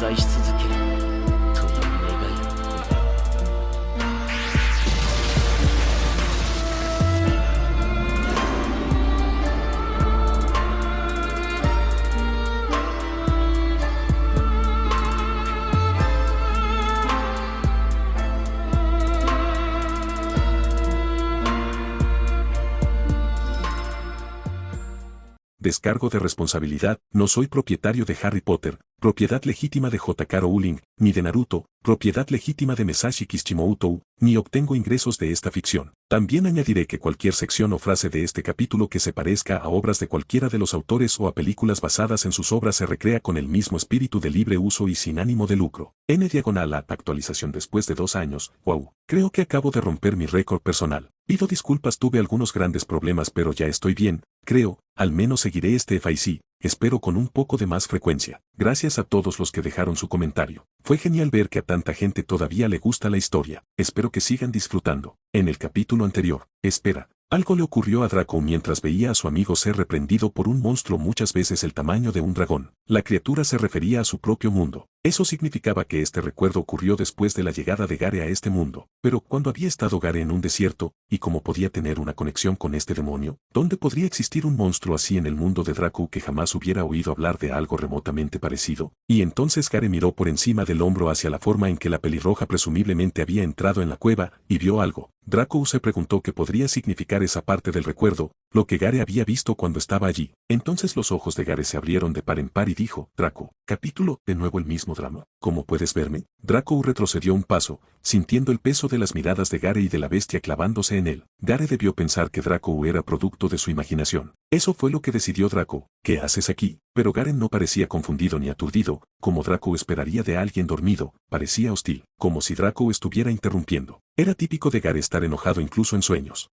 在し続けるという願いを込め。Descargo de responsabilidad, no soy propietario de Harry Potter, propiedad legítima de J.K. Rowling, ni de Naruto, propiedad legítima de Masashi Kishimoto, ni obtengo ingresos de esta ficción. También añadiré que cualquier sección o frase de este capítulo que se parezca a obras de cualquiera de los autores o a películas basadas en sus obras se recrea con el mismo espíritu de libre uso y sin ánimo de lucro. N/A actualización después de 2 años, wow, creo que acabo de romper mi récord personal. Pido disculpas, tuve algunos grandes problemas pero ya estoy bien, creo, al menos seguiré este FIC, espero con un poco de más frecuencia. Gracias a todos los que dejaron su comentario. Fue genial ver que a tanta gente todavía le gusta la historia, espero que sigan disfrutando. En el capítulo anterior, espera, algo le ocurrió a Draco mientras veía a su amigo ser reprendido por un monstruo muchas veces el tamaño de un dragón. La criatura se refería a su propio mundo. Eso significaba que este recuerdo ocurrió después de la llegada de Gare a este mundo. Pero cuando había estado Gare en un desierto, ¿y cómo podía tener una conexión con este demonio? ¿Dónde podría existir un monstruo así en el mundo de Draco que jamás hubiera oído hablar de algo remotamente parecido? Y entonces Gare miró por encima del hombro hacia la forma en que la pelirroja presumiblemente había entrado en la cueva, y vio algo. Draco se preguntó qué podría significar esa parte del recuerdo, lo que Gare había visto cuando estaba allí. Entonces los ojos de Gare se abrieron de par en par y dijo, Draco, capítulo, de nuevo el mismo drama. ¿Cómo puedes verme? Draco retrocedió un paso, sintiendo el peso de las miradas de Gare y de la bestia clavándose en él. Gare debió pensar que Draco era producto de su imaginación. Eso fue lo que decidió Draco. ¿Qué haces aquí? Pero Garen no parecía confundido ni aturdido, como Draco esperaría de alguien dormido, parecía hostil, como si Draco estuviera interrumpiendo. Era típico de Gare estar enojado incluso en sueños.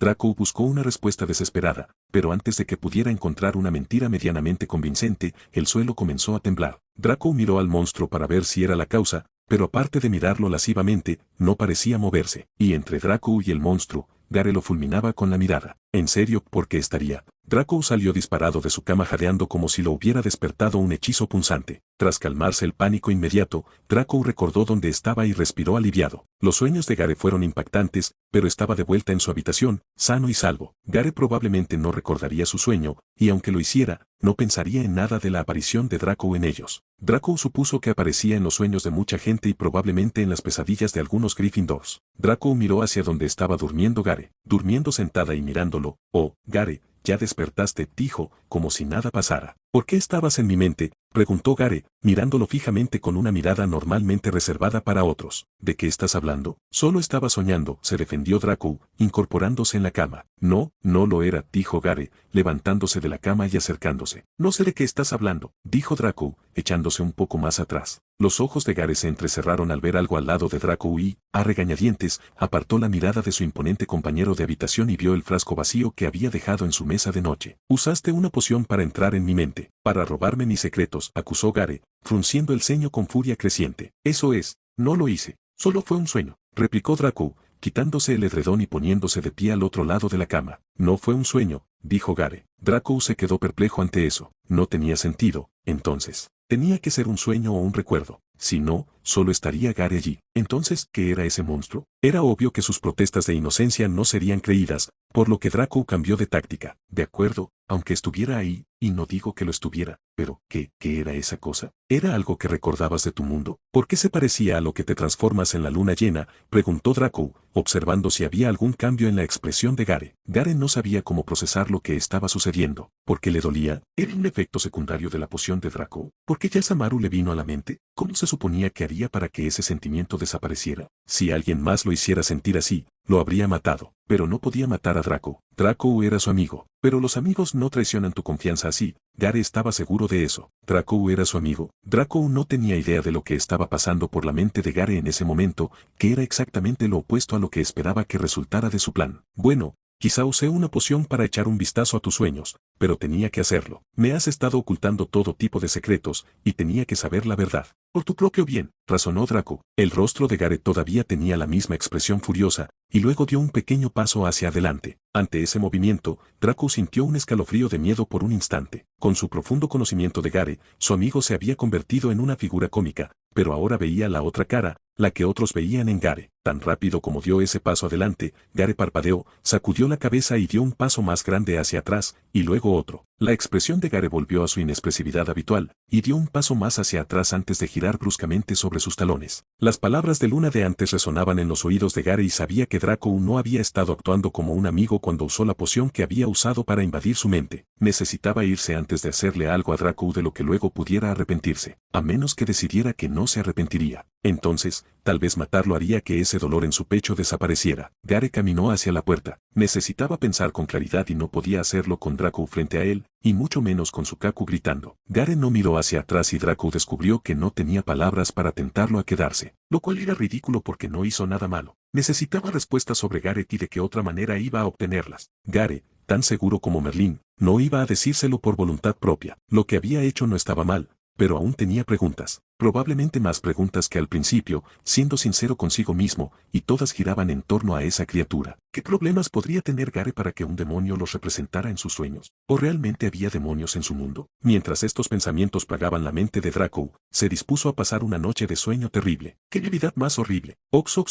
Draco buscó una respuesta desesperada, pero antes de que pudiera encontrar una mentira medianamente convincente, el suelo comenzó a temblar. Draco miró al monstruo para ver si era la causa, pero aparte de mirarlo lascivamente, no parecía moverse. Y entre Draco y el monstruo, Gare lo fulminaba con la mirada. ¿En serio? ¿Por qué estaría? Draco salió disparado de su cama jadeando como si lo hubiera despertado un hechizo punzante. Tras calmarse el pánico inmediato, Draco recordó dónde estaba y respiró aliviado. Los sueños de Gare fueron impactantes, pero estaba de vuelta en su habitación, sano y salvo. Gare probablemente no recordaría su sueño, y aunque lo hiciera, no pensaría en nada de la aparición de Draco en ellos. Draco supuso que aparecía en los sueños de mucha gente y probablemente en las pesadillas de algunos Gryffindors. Draco miró hacia donde estaba durmiendo Gare, durmiendo sentada y mirándolo. Oh, Gare, ya despertaste, dijo, como si nada pasara. ¿Por qué estabas en mi mente? Preguntó Gare, mirándolo fijamente con una mirada normalmente reservada para otros. ¿De qué estás hablando? Solo estaba soñando, se defendió Draco, incorporándose en la cama. No, no lo era, dijo Gare, levantándose de la cama y acercándose. No sé de qué estás hablando, dijo Draco, echándose un poco más atrás. Los ojos de Gare se entrecerraron al ver algo al lado de Draco y, a regañadientes, apartó la mirada de su imponente compañero de habitación y vio el frasco vacío que había dejado en su mesa de noche. Usaste una poción para entrar en mi mente, para robarme mis secretos, acusó Gare, frunciendo el ceño con furia creciente. Eso es, no lo hice, solo fue un sueño, replicó Draco, quitándose el edredón y poniéndose de pie al otro lado de la cama. No fue un sueño, dijo Gare. Draco se quedó perplejo ante eso. No tenía sentido, entonces. Tenía que ser un sueño o un recuerdo. Si no, solo estaría Gare allí. Entonces, ¿qué era ese monstruo? Era obvio que sus protestas de inocencia no serían creídas, por lo que Draco cambió de táctica. De acuerdo, aunque estuviera ahí, y no digo que lo estuviera, pero, ¿qué era esa cosa? ¿Era algo que recordabas de tu mundo? ¿Por qué se parecía a lo que te transformas en la luna llena? Preguntó Draco, observando si había algún cambio en la expresión de Gare. Gare no sabía cómo procesar lo que estaba sucediendo. ¿Por qué le dolía? ¿Era un efecto secundario de la poción de Draco? ¿Por qué Yasamaru le vino a la mente? ¿Cómo se suponía que haría para que ese sentimiento desapareciera? Si alguien más lo hiciera sentir así, lo habría matado. Pero no podía matar a Draco. Draco era su amigo. Pero los amigos no traicionan tu confianza así. Gare estaba seguro de eso. Draco era su amigo. Draco no tenía idea de lo que estaba pasando por la mente de Gare en ese momento, que era exactamente lo opuesto a lo que esperaba que resultara de su plan. Bueno, quizá usé una poción para echar un vistazo a tus sueños, pero tenía que hacerlo. Me has estado ocultando todo tipo de secretos, y tenía que saber la verdad. Por tu propio bien, razonó Draco. El rostro de Gare todavía tenía la misma expresión furiosa, y luego dio un pequeño paso hacia adelante. Ante ese movimiento, Draco sintió un escalofrío de miedo por un instante. Con su profundo conocimiento de Gare, su amigo se había convertido en una figura cómica, pero ahora veía la otra cara, la que otros veían en Gare. Tan rápido como dio ese paso adelante, Gare parpadeó, sacudió la cabeza y dio un paso más grande hacia atrás, y luego otro. La expresión de Gare volvió a su inexpresividad habitual, y dio un paso más hacia atrás antes de girar bruscamente sobre sus talones. Las palabras de Luna de antes resonaban en los oídos de Gare y sabía que Draco no había estado actuando como un amigo cuando usó la poción que había usado para invadir su mente. Necesitaba irse antes de hacerle algo a Draco de lo que luego pudiera arrepentirse, a menos que decidiera que no se arrepentiría. Entonces, tal vez matarlo haría que ese dolor en su pecho desapareciera. Gare caminó hacia la puerta. Necesitaba pensar con claridad y no podía hacerlo con Draco frente a él, y mucho menos con Sukaku gritando. Gare no miró hacia atrás y Draco descubrió que no tenía palabras para tentarlo a quedarse, lo cual era ridículo porque no hizo nada malo. Necesitaba respuestas sobre Gareth y de qué otra manera iba a obtenerlas. Gare, tan seguro como Merlín, no iba a decírselo por voluntad propia. Lo que había hecho no estaba mal, pero aún tenía preguntas, probablemente más preguntas que al principio, siendo sincero consigo mismo, y todas giraban en torno a esa criatura. ¿Qué problemas podría tener Gare para que un demonio los representara en sus sueños? ¿O realmente había demonios en su mundo? Mientras estos pensamientos plagaban la mente de Draco, se dispuso a pasar una noche de sueño terrible. ¡Qué realidad más horrible! Oxo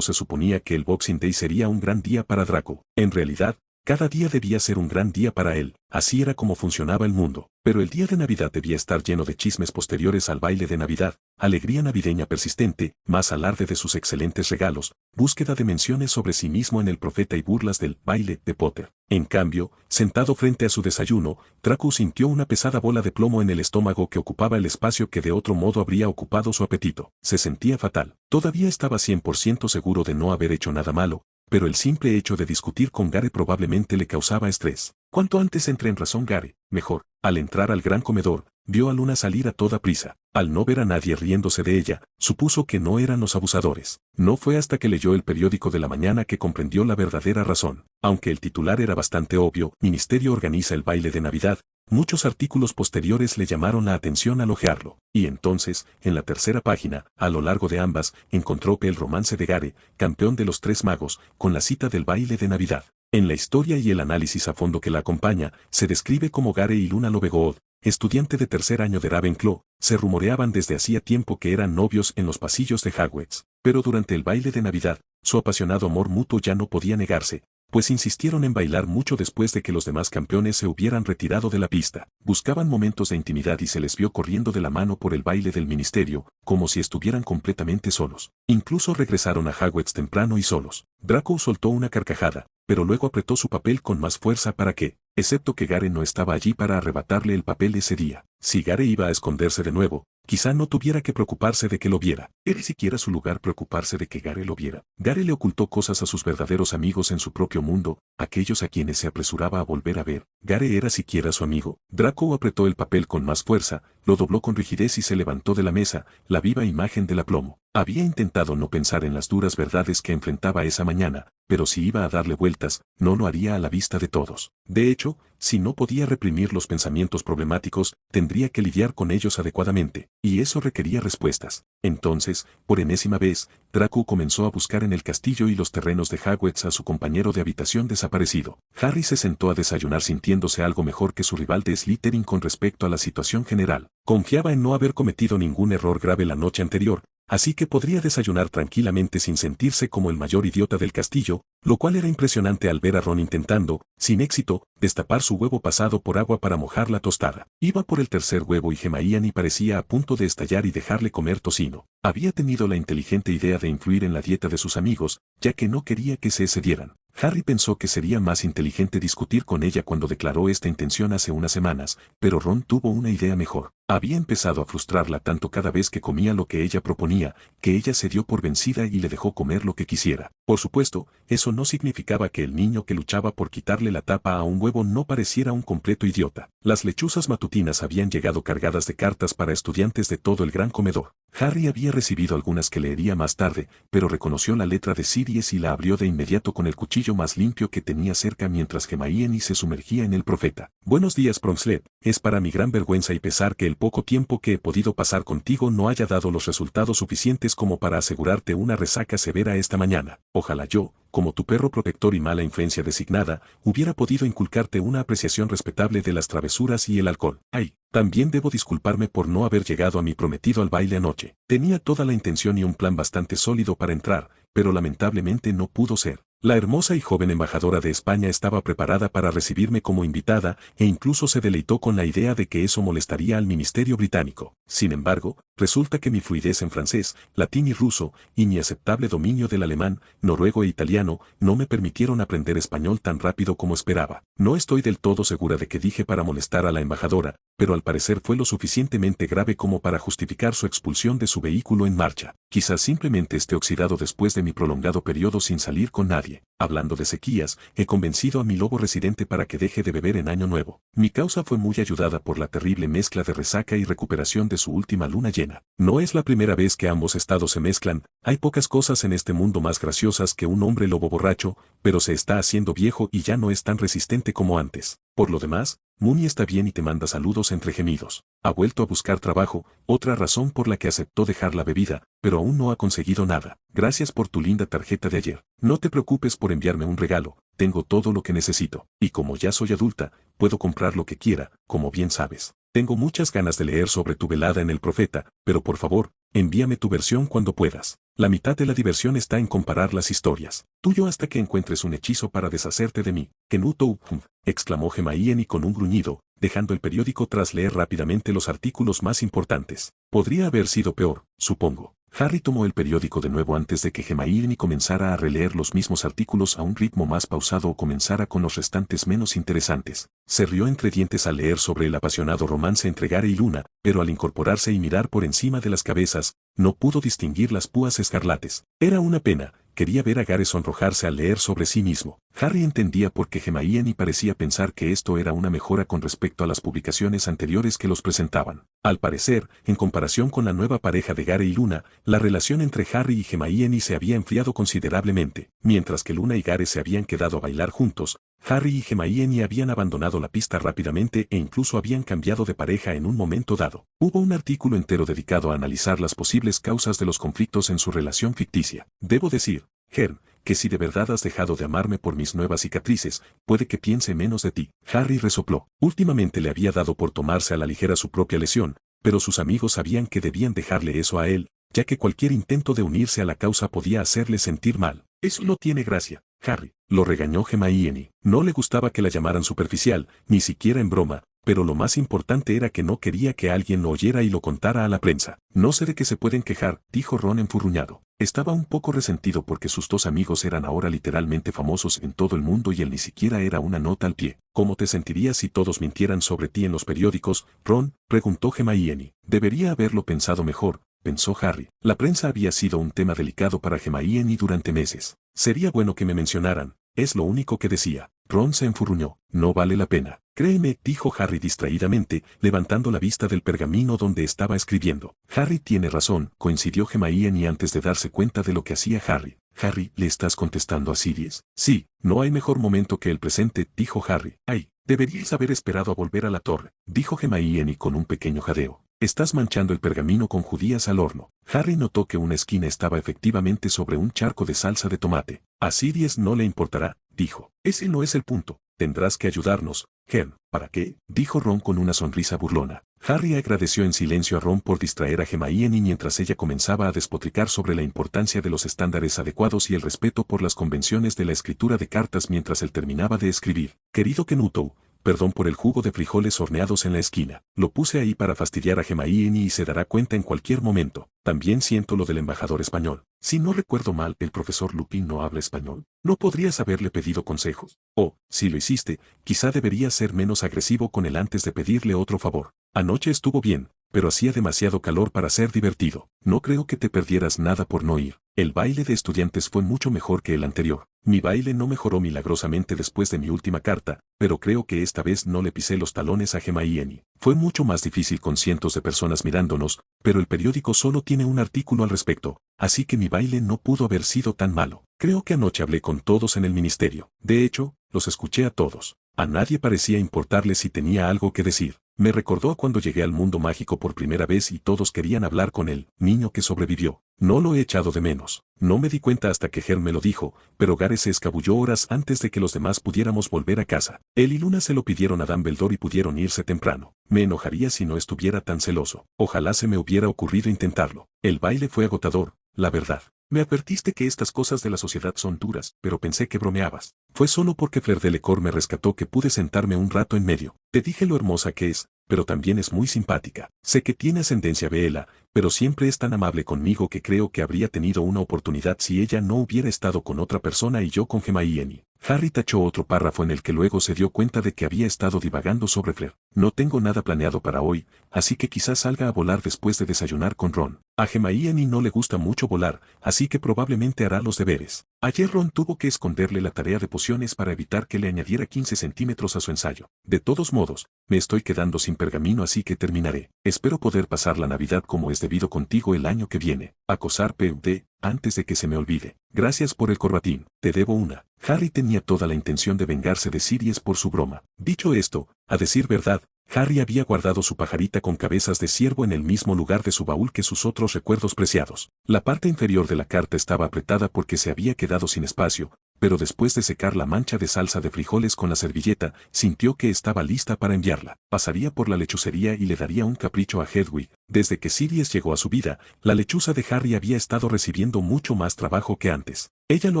se suponía que el Boxing Day sería un gran día para Draco. En realidad, cada día debía ser un gran día para él, así era como funcionaba el mundo. Pero el día de Navidad debía estar lleno de chismes posteriores al baile de Navidad, alegría navideña persistente, más alarde de sus excelentes regalos, búsqueda de menciones sobre sí mismo en el profeta y burlas del baile de Potter. En cambio, sentado frente a su desayuno, Draco sintió una pesada bola de plomo en el estómago que ocupaba el espacio que de otro modo habría ocupado su apetito. Se sentía fatal. Todavía estaba 100% seguro de no haber hecho nada malo, pero el simple hecho de discutir con Gare probablemente le causaba estrés. Cuanto antes entre en razón Gare, mejor. Al entrar al gran comedor, vio a Luna salir a toda prisa. Al no ver a nadie riéndose de ella, supuso que no eran los abusadores. No fue hasta que leyó el periódico de la mañana que comprendió la verdadera razón. Aunque el titular era bastante obvio, Ministerio organiza el baile de Navidad, muchos artículos posteriores le llamaron la atención al hojearlo. Y entonces, en la tercera página, a lo largo de ambas, encontró que el romance de Gare, campeón de los 3 magos, con la cita del baile de Navidad. En la historia y el análisis a fondo que la acompaña, se describe como Gare y Luna Lovegood, estudiante de tercer año de Ravenclaw, se rumoreaban desde hacía tiempo que eran novios en los pasillos de Hogwarts. Pero durante el baile de Navidad, su apasionado amor mutuo ya no podía negarse, pues insistieron en bailar mucho después de que los demás campeones se hubieran retirado de la pista. Buscaban momentos de intimidad y se les vio corriendo de la mano por el baile del ministerio, como si estuvieran completamente solos. Incluso regresaron a Hogwarts temprano y solos. Draco soltó una carcajada, pero luego apretó su papel con más fuerza para que, excepto que Gare no estaba allí para arrebatarle el papel ese día. Si Gare iba a esconderse de nuevo, quizá no tuviera que preocuparse de que lo viera. Era siquiera su lugar preocuparse de que Gare lo viera. Gare le ocultó cosas a sus verdaderos amigos en su propio mundo, aquellos a quienes se apresuraba a volver a ver. ¿Gare era siquiera su amigo? Draco apretó el papel con más fuerza, lo dobló con rigidez y se levantó de la mesa, la viva imagen del aplomo. Había intentado no pensar en las duras verdades que enfrentaba esa mañana, pero si iba a darle vueltas, no lo haría a la vista de todos. De hecho, si no podía reprimir los pensamientos problemáticos, tendría que lidiar con ellos adecuadamente, y eso requería respuestas. Entonces, por enésima vez, Draco comenzó a buscar en el castillo y los terrenos de Hogwarts a su compañero de habitación desaparecido. Harry se sentó a desayunar sintiéndose algo mejor que su rival de Slytherin con respecto a la situación general. Confiaba en no haber cometido ningún error grave la noche anterior, así que podría desayunar tranquilamente sin sentirse como el mayor idiota del castillo, lo cual era impresionante al ver a Ron intentando, sin éxito, destapar su huevo pasado por agua para mojar la tostada. Iba por el tercer huevo y Hermione parecía a punto de estallar y dejarle comer tocino. Había tenido la inteligente idea de influir en la dieta de sus amigos, ya que no quería que se excedieran. Harry pensó que sería más inteligente discutir con ella cuando declaró esta intención hace unas semanas, pero Ron tuvo una idea mejor. Había empezado a frustrarla tanto cada vez que comía lo que ella proponía, que ella se dio por vencida y le dejó comer lo que quisiera. Por supuesto, eso no significaba que el niño que luchaba por quitarle la tapa a un huevo no pareciera un completo idiota. Las lechuzas matutinas habían llegado cargadas de cartas para estudiantes de todo el gran comedor. Harry había recibido algunas que leería más tarde, pero reconoció la letra de Sirius y la abrió de inmediato con el cuchillo más limpio que tenía cerca mientras Hermione se sumergía en el profeta. Buenos días, Pronsled. Es para mi gran vergüenza y pesar que el poco tiempo que he podido pasar contigo no haya dado los resultados suficientes como para asegurarte una resaca severa esta mañana. Ojalá yo, como tu perro protector y mala influencia designada, hubiera podido inculcarte una apreciación respetable de las travesuras y el alcohol. Ay, también debo disculparme por no haber llegado a mi prometido al baile anoche. Tenía toda la intención y un plan bastante sólido para entrar, pero lamentablemente no pudo ser. La hermosa y joven embajadora de España estaba preparada para recibirme como invitada e incluso se deleitó con la idea de que eso molestaría al ministerio británico. Sin embargo, resulta que mi fluidez en francés, latín y ruso, y mi aceptable dominio del alemán, noruego e italiano, no me permitieron aprender español tan rápido como esperaba. No estoy del todo segura de que dije para molestar a la embajadora, pero al parecer fue lo suficientemente grave como para justificar su expulsión de su vehículo en marcha. Quizás simplemente esté oxidado después de mi prolongado periodo sin salir con nadie. Hablando de sequías, he convencido a mi lobo residente para que deje de beber en Año Nuevo. Mi causa fue muy ayudada por la terrible mezcla de resaca y recuperación de su última luna llena. No es la primera vez que ambos estados se mezclan, hay pocas cosas en este mundo más graciosas que un hombre lobo borracho, pero se está haciendo viejo y ya no es tan resistente como antes. Por lo demás, Mooney está bien y te manda saludos entre gemidos. Ha vuelto a buscar trabajo, otra razón por la que aceptó dejar la bebida, pero aún no ha conseguido nada. Gracias por tu linda tarjeta de ayer. No te preocupes por enviarme un regalo, tengo todo lo que necesito. Y como ya soy adulta, puedo comprar lo que quiera, como bien sabes. Tengo muchas ganas de leer sobre tu velada en El Profeta, pero por favor, envíame tu versión cuando puedas. La mitad de la diversión está en comparar las historias. Tuyo hasta que encuentres un hechizo para deshacerte de mí. Kenuto, exclamó Hermione con un gruñido, dejando el periódico tras leer rápidamente los artículos más importantes. Podría haber sido peor, supongo. Harry tomó el periódico de nuevo antes de que Hermione comenzara a releer los mismos artículos a un ritmo más pausado o comenzara con los restantes menos interesantes. Se rió entre dientes al leer sobre el apasionado romance entre Gary y Luna, pero al incorporarse y mirar por encima de las cabezas, no pudo distinguir las púas escarlates. Era una pena. Quería ver a Gary sonrojarse al leer sobre sí mismo. Harry entendía por qué Hermione parecía pensar que esto era una mejora con respecto a las publicaciones anteriores que los presentaban. Al parecer, en comparación con la nueva pareja de Gary y Luna, la relación entre Harry y Hermione se había enfriado considerablemente. Mientras que Luna y Gary se habían quedado a bailar juntos, Harry y Hermione habían abandonado la pista rápidamente e incluso habían cambiado de pareja en un momento dado. Hubo un artículo entero dedicado a analizar las posibles causas de los conflictos en su relación ficticia. Debo decir, Herm, que si de verdad has dejado de amarme por mis nuevas cicatrices, puede que piense menos de ti. Harry resopló. Últimamente le había dado por tomarse a la ligera su propia lesión, pero sus amigos sabían que debían dejarle eso a él, ya que cualquier intento de unirse a la causa podía hacerle sentir mal. Eso no tiene gracia, Harry, lo regañó Hermione. No le gustaba que la llamaran superficial, ni siquiera en broma, pero lo más importante era que no quería que alguien lo oyera y lo contara a la prensa. No sé de qué se pueden quejar, dijo Ron enfurruñado. Estaba un poco resentido porque sus dos amigos eran ahora literalmente famosos en todo el mundo y él ni siquiera era una nota al pie. ¿Cómo te sentirías si todos mintieran sobre ti en los periódicos, Ron? Preguntó Hermione. Debería haberlo pensado mejor, pensó Harry. La prensa había sido un tema delicado para Hermione durante meses. Sería bueno que me mencionaran, es lo único que decía. Ron se enfurruñó. No vale la pena. Créeme, dijo Harry distraídamente, levantando la vista del pergamino donde estaba escribiendo. Harry tiene razón, coincidió Hermione antes de darse cuenta de lo que hacía Harry. Harry, ¿le estás contestando a Sirius? Sí, no hay mejor momento que el presente, dijo Harry. Ay, deberías haber esperado a volver a la torre, dijo Hermione con un pequeño jadeo. Estás manchando el pergamino con judías al horno. Harry notó que una esquina estaba efectivamente sobre un charco de salsa de tomate. A Sirius no le importará, dijo. Ese no es el punto. Tendrás que ayudarnos, Herm. ¿Para qué? Dijo Ron con una sonrisa burlona. Harry agradeció en silencio a Ron por distraer a Hermione mientras ella comenzaba a despotricar sobre la importancia de los estándares adecuados y el respeto por las convenciones de la escritura de cartas mientras él terminaba de escribir. Querido Kenuto, perdón por el jugo de frijoles horneados en la esquina. Lo puse ahí para fastidiar a Hermione y se dará cuenta en cualquier momento. También siento lo del embajador español. Si no recuerdo mal, el profesor Lupin no habla español. ¿No podrías haberle pedido consejos? O, si lo hiciste, quizá deberías ser menos agresivo con él antes de pedirle otro favor. Anoche estuvo bien, pero hacía demasiado calor para ser divertido. No creo que te perdieras nada por no ir. El baile de estudiantes fue mucho mejor que el anterior. Mi baile no mejoró milagrosamente después de mi última carta, pero creo que esta vez no le pisé los talones a Hermione. Fue mucho más difícil con cientos de personas mirándonos, pero el periódico solo tiene un artículo al respecto, así que mi baile no pudo haber sido tan malo. Creo que anoche hablé con todos en el ministerio. De hecho, los escuché a todos. A nadie parecía importarle si tenía algo que decir. Me recordó a cuando llegué al mundo mágico por primera vez y todos querían hablar con él, niño que sobrevivió. No lo he echado de menos. No me di cuenta hasta que Her me lo dijo, pero Gareth se escabulló horas antes de que los demás pudiéramos volver a casa. Él y Luna se lo pidieron a Dumbledore y pudieron irse temprano. Me enojaría si no estuviera tan celoso. Ojalá se me hubiera ocurrido intentarlo. El baile fue agotador, la verdad. Me advertiste que estas cosas de la sociedad son duras, pero pensé que bromeabas. Fue solo porque Fleur Delacour me rescató que pude sentarme un rato en medio. Te dije lo hermosa que es, pero también es muy simpática. Sé que tiene ascendencia Beela, pero siempre es tan amable conmigo que creo que habría tenido una oportunidad si ella no hubiera estado con otra persona y yo con Hermione. Harry tachó otro párrafo en el que luego se dio cuenta de que había estado divagando sobre Fleur. No tengo nada planeado para hoy, así que quizás salga a volar después de desayunar con Ron. A Hermione no le gusta mucho volar, así que probablemente hará los deberes. Ayer Ron tuvo que esconderle la tarea de pociones para evitar que le añadiera 15 centímetros a su ensayo. De todos modos, me estoy quedando sin pergamino así que terminaré. Espero poder pasar la Navidad como es debido contigo el año que viene. Acosar P.U.D. antes de que se me olvide. Gracias por el corbatín, te debo una. Harry tenía toda la intención de vengarse de Sirius por su broma. Dicho esto, a decir verdad, Harry había guardado su pajarita con cabezas de ciervo en el mismo lugar de su baúl que sus otros recuerdos preciados. La parte inferior de la carta estaba apretada porque se había quedado sin espacio, pero después de secar la mancha de salsa de frijoles con la servilleta, sintió que estaba lista para enviarla. Pasaría por la lechucería y le daría un capricho a Hedwig. Desde que Sirius llegó a su vida, la lechuza de Harry había estado recibiendo mucho más trabajo que antes. Ella lo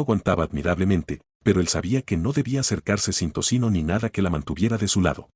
aguantaba admirablemente, pero él sabía que no debía acercarse sin tocino ni nada que la mantuviera de su lado.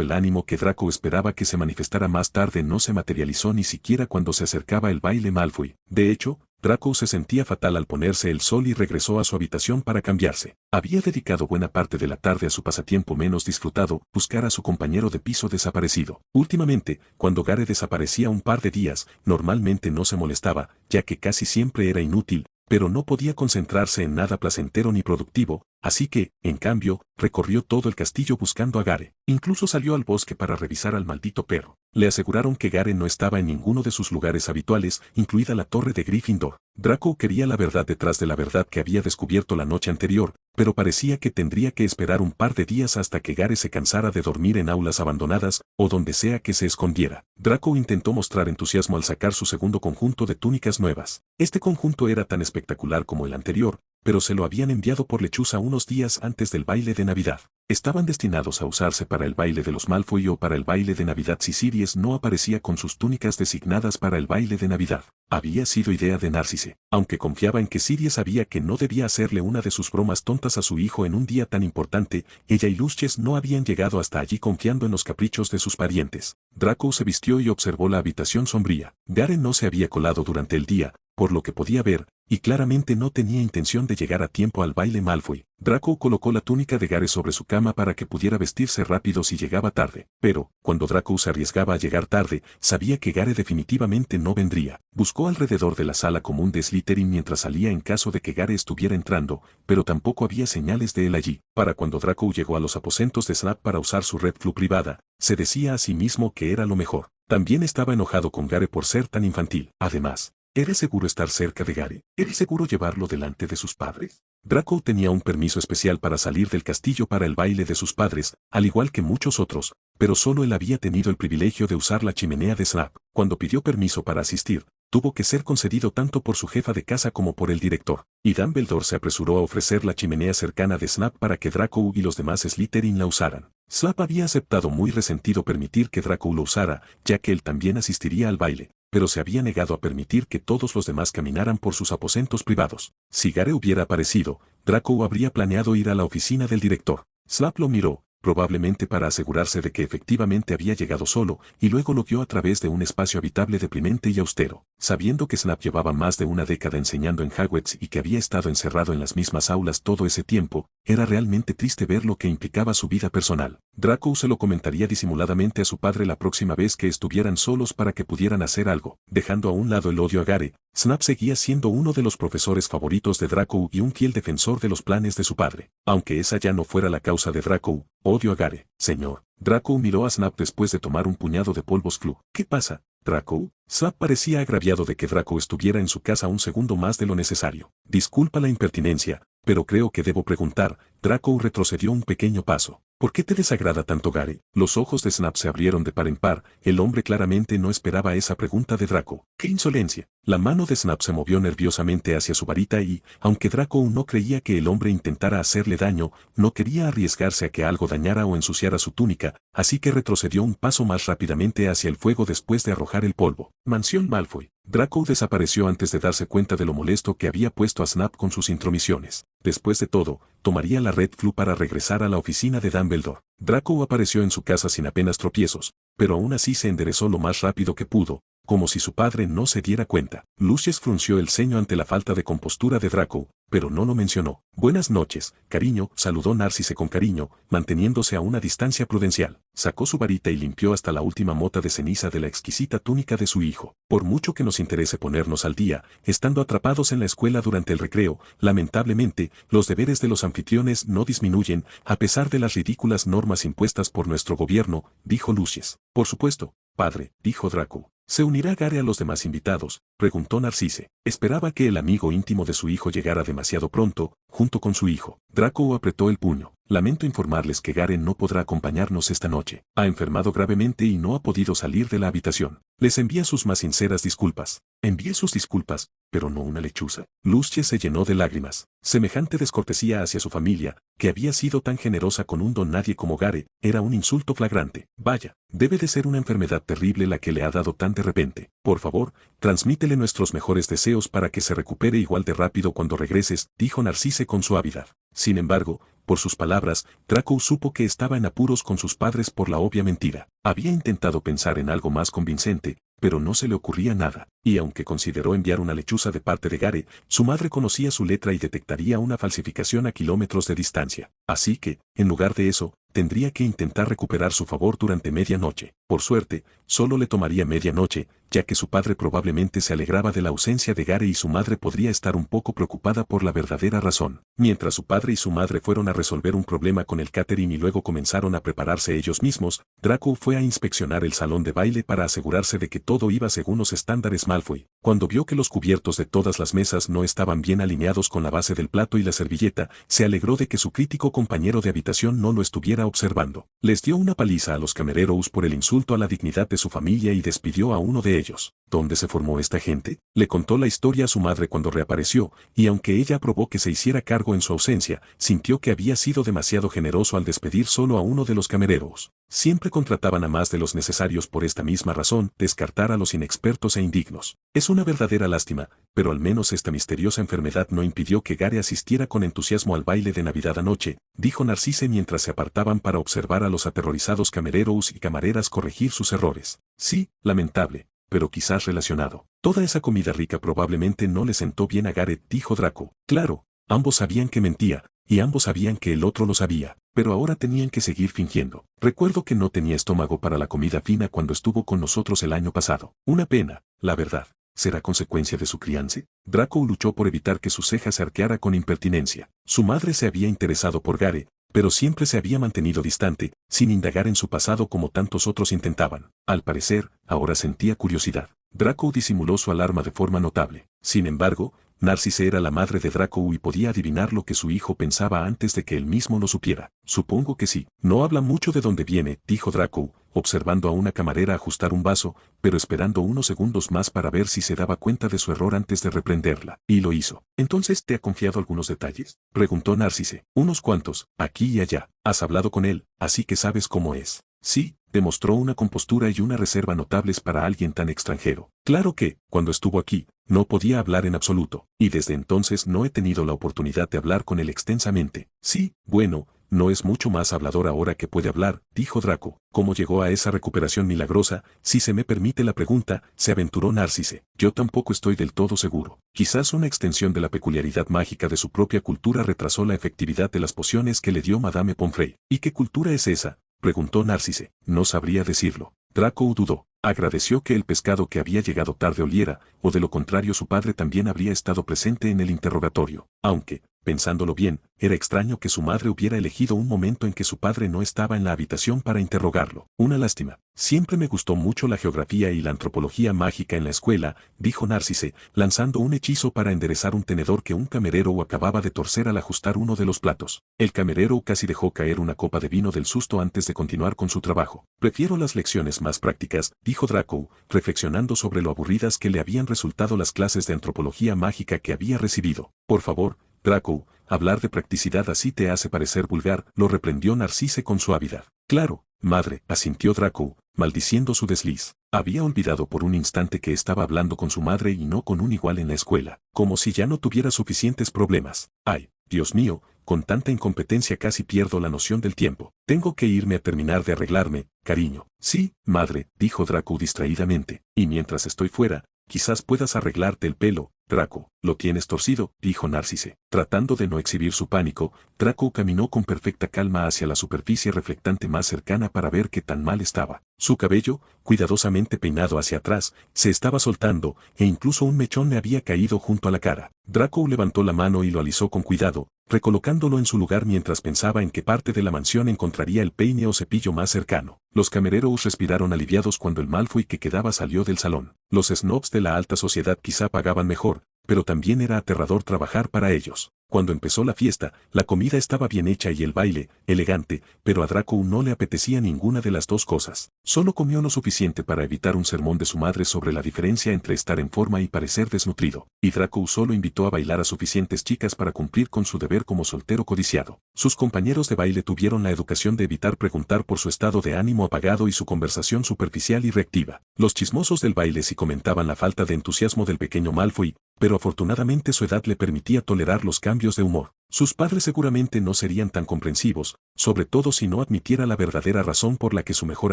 El ánimo que Draco esperaba que se manifestara más tarde no se materializó ni siquiera cuando se acercaba el baile Malfoy. De hecho, Draco se sentía fatal al ponerse el sol y regresó a su habitación para cambiarse. Había dedicado buena parte de la tarde a su pasatiempo menos disfrutado, buscar a su compañero de piso desaparecido. Últimamente, cuando Gareth desaparecía un par de días, normalmente no se molestaba, ya que casi siempre era inútil, pero no podía concentrarse en nada placentero ni productivo, así que, en cambio, recorrió todo el castillo buscando a Gare. Incluso salió al bosque para revisar al maldito perro. Le aseguraron que Gare no estaba en ninguno de sus lugares habituales, incluida la torre de Gryffindor. Draco quería la verdad detrás de la verdad que había descubierto la noche anterior, pero parecía que tendría que esperar un par de días hasta que Gare se cansara de dormir en aulas abandonadas, o donde sea que se escondiera. Draco intentó mostrar entusiasmo al sacar su segundo conjunto de túnicas nuevas. Este conjunto era tan espectacular como el anterior, pero se lo habían enviado por lechuza unos días antes del baile de Navidad. Estaban destinados a usarse para el baile de los Malfoy o para el baile de Navidad si Sirius no aparecía con sus túnicas designadas para el baile de Navidad. Había sido idea de Narcisse, aunque confiaba en que Sirius sabía que no debía hacerle una de sus bromas tontas a su hijo en un día tan importante. Ella y Lucius no habían llegado hasta allí confiando en los caprichos de sus parientes. Draco se vistió y observó la habitación sombría. Gare no se había colado durante el día, por lo que podía ver, y claramente no tenía intención de llegar a tiempo al baile Malfoy. Draco colocó la túnica de Gare sobre su cama para que pudiera vestirse rápido si llegaba tarde. Pero, cuando Draco se arriesgaba a llegar tarde, sabía que Gare definitivamente no vendría. Buscó alrededor de la sala común de Slytherin mientras salía en caso de que Gare estuviera entrando, pero tampoco había señales de él allí. Para cuando Draco llegó a los aposentos de Snap para usar su Red Flu privada, se decía a sí mismo que era lo mejor. También estaba enojado con Gare por ser tan infantil. Además, ¿eres seguro estar cerca de Gare? ¿Eres seguro llevarlo delante de sus padres? Draco tenía un permiso especial para salir del castillo para el baile de sus padres, al igual que muchos otros, pero solo él había tenido el privilegio de usar la chimenea de Snap. Cuando pidió permiso para asistir, tuvo que ser concedido tanto por su jefa de casa como por el director, y Dumbledore se apresuró a ofrecer la chimenea cercana de Snap para que Draco y los demás Slytherin la usaran. Snap había aceptado muy resentido permitir que Draco lo usara, ya que él también asistiría al baile, pero se había negado a permitir que todos los demás caminaran por sus aposentos privados. Si Gare hubiera aparecido, Draco habría planeado ir a la oficina del director. Snap lo miró, probablemente para asegurarse de que efectivamente había llegado solo, y luego lo vio a través de un espacio habitable deprimente y austero. Sabiendo que Snap llevaba más de una década enseñando en Hogwarts y que había estado encerrado en las mismas aulas todo ese tiempo, era realmente triste ver lo que implicaba su vida personal. Draco se lo comentaría disimuladamente a su padre la próxima vez que estuvieran solos para que pudieran hacer algo. Dejando a un lado el odio a Gare, Snap seguía siendo uno de los profesores favoritos de Draco y un fiel defensor de los planes de su padre. Aunque esa ya no fuera la causa de Draco, odio a Gare, señor. Draco miró a Snap después de tomar un puñado de polvos Flu. ¿Qué pasa, Draco? Snap parecía agraviado de que Draco estuviera en su casa un segundo más de lo necesario. Disculpa la impertinencia, pero creo que debo preguntar. Draco retrocedió un pequeño paso. ¿Por qué te desagrada tanto Gare? Los ojos de Snap se abrieron de par en par, el hombre claramente no esperaba esa pregunta de Draco. ¡Qué insolencia! La mano de Snap se movió nerviosamente hacia su varita y, aunque Draco no creía que el hombre intentara hacerle daño, no quería arriesgarse a que algo dañara o ensuciara su túnica, así que retrocedió un paso más rápidamente hacia el fuego después de arrojar el polvo. Mansión Malfoy. Draco desapareció antes de darse cuenta de lo molesto que había puesto a Snap con sus intromisiones. Después de todo, tomaría la Red Flu para regresar a la oficina de Dumbledore. Draco apareció en su casa sin apenas tropiezos, pero aún así se enderezó lo más rápido que pudo, como si su padre no se diera cuenta. Lucius frunció el ceño ante la falta de compostura de Draco, pero no lo mencionó. Buenas noches, cariño, saludó Narcisse con cariño, manteniéndose a una distancia prudencial. Sacó su varita y limpió hasta la última mota de ceniza de la exquisita túnica de su hijo. Por mucho que nos interese ponernos al día, estando atrapados en la escuela durante el recreo, lamentablemente, los deberes de los anfitriones no disminuyen, a pesar de las ridículas normas impuestas por nuestro gobierno, dijo Lucius. Por supuesto, padre, dijo Draco. ¿Se unirá Gare a los demás invitados?, preguntó Narcisse. Esperaba que el amigo íntimo de su hijo llegara demasiado pronto, junto con su hijo. Draco apretó el puño. Lamento informarles que Gare no podrá acompañarnos esta noche. Ha enfermado gravemente y no ha podido salir de la habitación. Les envía sus más sinceras disculpas. Envíe sus disculpas, pero no una lechuza. Lucius se llenó de lágrimas. Semejante descortesía hacia su familia, que había sido tan generosa con un don nadie como Gare, era un insulto flagrante. Vaya, debe de ser una enfermedad terrible la que le ha dado tan de repente. Por favor, transmítele nuestros mejores deseos para que se recupere igual de rápido cuando regreses, dijo Narcisse con suavidad. Sin embargo, por sus palabras, Draco supo que estaba en apuros con sus padres por la obvia mentira. Había intentado pensar en algo más convincente, pero no se le ocurría nada, y aunque consideró enviar una lechuza de parte de Gare, su madre conocía su letra y detectaría una falsificación a kilómetros de distancia. Así que, en lugar de eso, tendría que intentar recuperar su favor durante medianoche. Por suerte, solo le tomaría medianoche, ya que su padre probablemente se alegraba de la ausencia de Gare y su madre podría estar un poco preocupada por la verdadera razón. Mientras su padre y su madre fueron a resolver un problema con el catering y luego comenzaron a prepararse ellos mismos, Draco fue a inspeccionar el salón de baile para asegurarse de que todo iba según los estándares Malfoy. Cuando vio que los cubiertos de todas las mesas no estaban bien alineados con la base del plato y la servilleta, se alegró de que su crítico compañero de habitación no lo estuviera observando. Les dio una paliza a los camereros por el insulto a la dignidad de su familia y despidió a uno de ellos. ¿Dónde se formó esta gente? Le contó la historia a su madre cuando reapareció, y aunque ella aprobó que se hiciera cargo en su ausencia, sintió que había sido demasiado generoso al despedir solo a uno de los camereros. Siempre contrataban a más de los necesarios por esta misma razón, descartar a los inexpertos e indignos. Es una verdadera lástima, pero al menos esta misteriosa enfermedad no impidió que Gare asistiera con entusiasmo al baile de Navidad anoche, dijo Narcisse mientras se apartaban para observar a los aterrorizados camereros y camareras corregir sus errores. Sí, lamentable, pero quizás relacionado. Toda esa comida rica probablemente no le sentó bien a Gare, dijo Draco. Claro, ambos sabían que mentía, y ambos sabían que el otro lo sabía, pero ahora tenían que seguir fingiendo. Recuerdo que no tenía estómago para la comida fina cuando estuvo con nosotros el año pasado. Una pena, la verdad. ¿Será consecuencia de su crianza? Draco luchó por evitar que su ceja se arqueara con impertinencia. Su madre se había interesado por Gare, pero siempre se había mantenido distante, sin indagar en su pasado como tantos otros intentaban. Al parecer, ahora sentía curiosidad. Draco disimuló su alarma de forma notable. Sin embargo, Narcisse era la madre de Draco y podía adivinar lo que su hijo pensaba antes de que él mismo lo supiera. Supongo que sí. No habla mucho de dónde viene, dijo Draco, observando a una camarera ajustar un vaso, pero esperando unos segundos más para ver si se daba cuenta de su error antes de reprenderla. Y lo hizo. ¿Entonces te ha confiado algunos detalles?, preguntó Narcisse. Unos cuantos, aquí y allá. Has hablado con él, así que sabes cómo es. Sí, demostró una compostura y una reserva notables para alguien tan extranjero. Claro que, cuando estuvo aquí, no podía hablar en absoluto, y desde entonces no he tenido la oportunidad de hablar con él extensamente. Sí, bueno, no es mucho más hablador ahora que puede hablar, dijo Draco. ¿Cómo llegó a esa recuperación milagrosa? Si se me permite la pregunta, se aventuró Narcisse. Yo tampoco estoy del todo seguro. Quizás una extensión de la peculiaridad mágica de su propia cultura retrasó la efectividad de las pociones que le dio Madame Pomfrey. ¿Y qué cultura es esa?, preguntó Narcisse. No sabría decirlo. Draco dudó. Agradeció que el pescado que había llegado tarde oliera, o de lo contrario su padre también habría estado presente en el interrogatorio. Aunque, pensándolo bien, era extraño que su madre hubiera elegido un momento en que su padre no estaba en la habitación para interrogarlo. Una lástima. Siempre me gustó mucho la geografía y la antropología mágica en la escuela, dijo Narcisse, lanzando un hechizo para enderezar un tenedor que un camerero acababa de torcer al ajustar uno de los platos. El camerero casi dejó caer una copa de vino del susto antes de continuar con su trabajo. Prefiero las lecciones más prácticas, dijo Draco, reflexionando sobre lo aburridas que le habían resultado las clases de antropología mágica que había recibido. Por favor, Draco, hablar de practicidad así te hace parecer vulgar, lo reprendió Narcisse con suavidad. Claro, madre, asintió Draco, maldiciendo su desliz. Había olvidado por un instante que estaba hablando con su madre y no con un igual en la escuela, como si ya no tuviera suficientes problemas. Ay, Dios mío, con tanta incompetencia casi pierdo la noción del tiempo. Tengo que irme a terminar de arreglarme, cariño. Sí, madre, dijo Draco distraídamente, y mientras estoy fuera, quizás puedas arreglarte el pelo. Draco, lo tienes torcido, dijo Narcisse. Tratando de no exhibir su pánico, Draco caminó con perfecta calma hacia la superficie reflectante más cercana para ver qué tan mal estaba. Su cabello, cuidadosamente peinado hacia atrás, se estaba soltando, e incluso un mechón le había caído junto a la cara. Draco levantó la mano y lo alisó con cuidado, recolocándolo en su lugar mientras pensaba en qué parte de la mansión encontraría el peine o cepillo más cercano. Los camereros respiraron aliviados cuando el Malfoy que quedaba salió del salón. Los snobs de la alta sociedad quizá pagaban mejor, pero también era aterrador trabajar para ellos. Cuando empezó la fiesta, la comida estaba bien hecha y el baile, elegante, pero a Draco no le apetecía ninguna de las dos cosas. Solo comió lo suficiente para evitar un sermón de su madre sobre la diferencia entre estar en forma y parecer desnutrido, y Draco solo invitó a bailar a suficientes chicas para cumplir con su deber como soltero codiciado. Sus compañeros de baile tuvieron la educación de evitar preguntar por su estado de ánimo apagado y su conversación superficial y reactiva. Los chismosos del baile sí comentaban la falta de entusiasmo del pequeño Malfoy, pero afortunadamente su edad le permitía tolerar los cambios de humor. Sus padres seguramente no serían tan comprensivos, sobre todo si no admitiera la verdadera razón por la que su mejor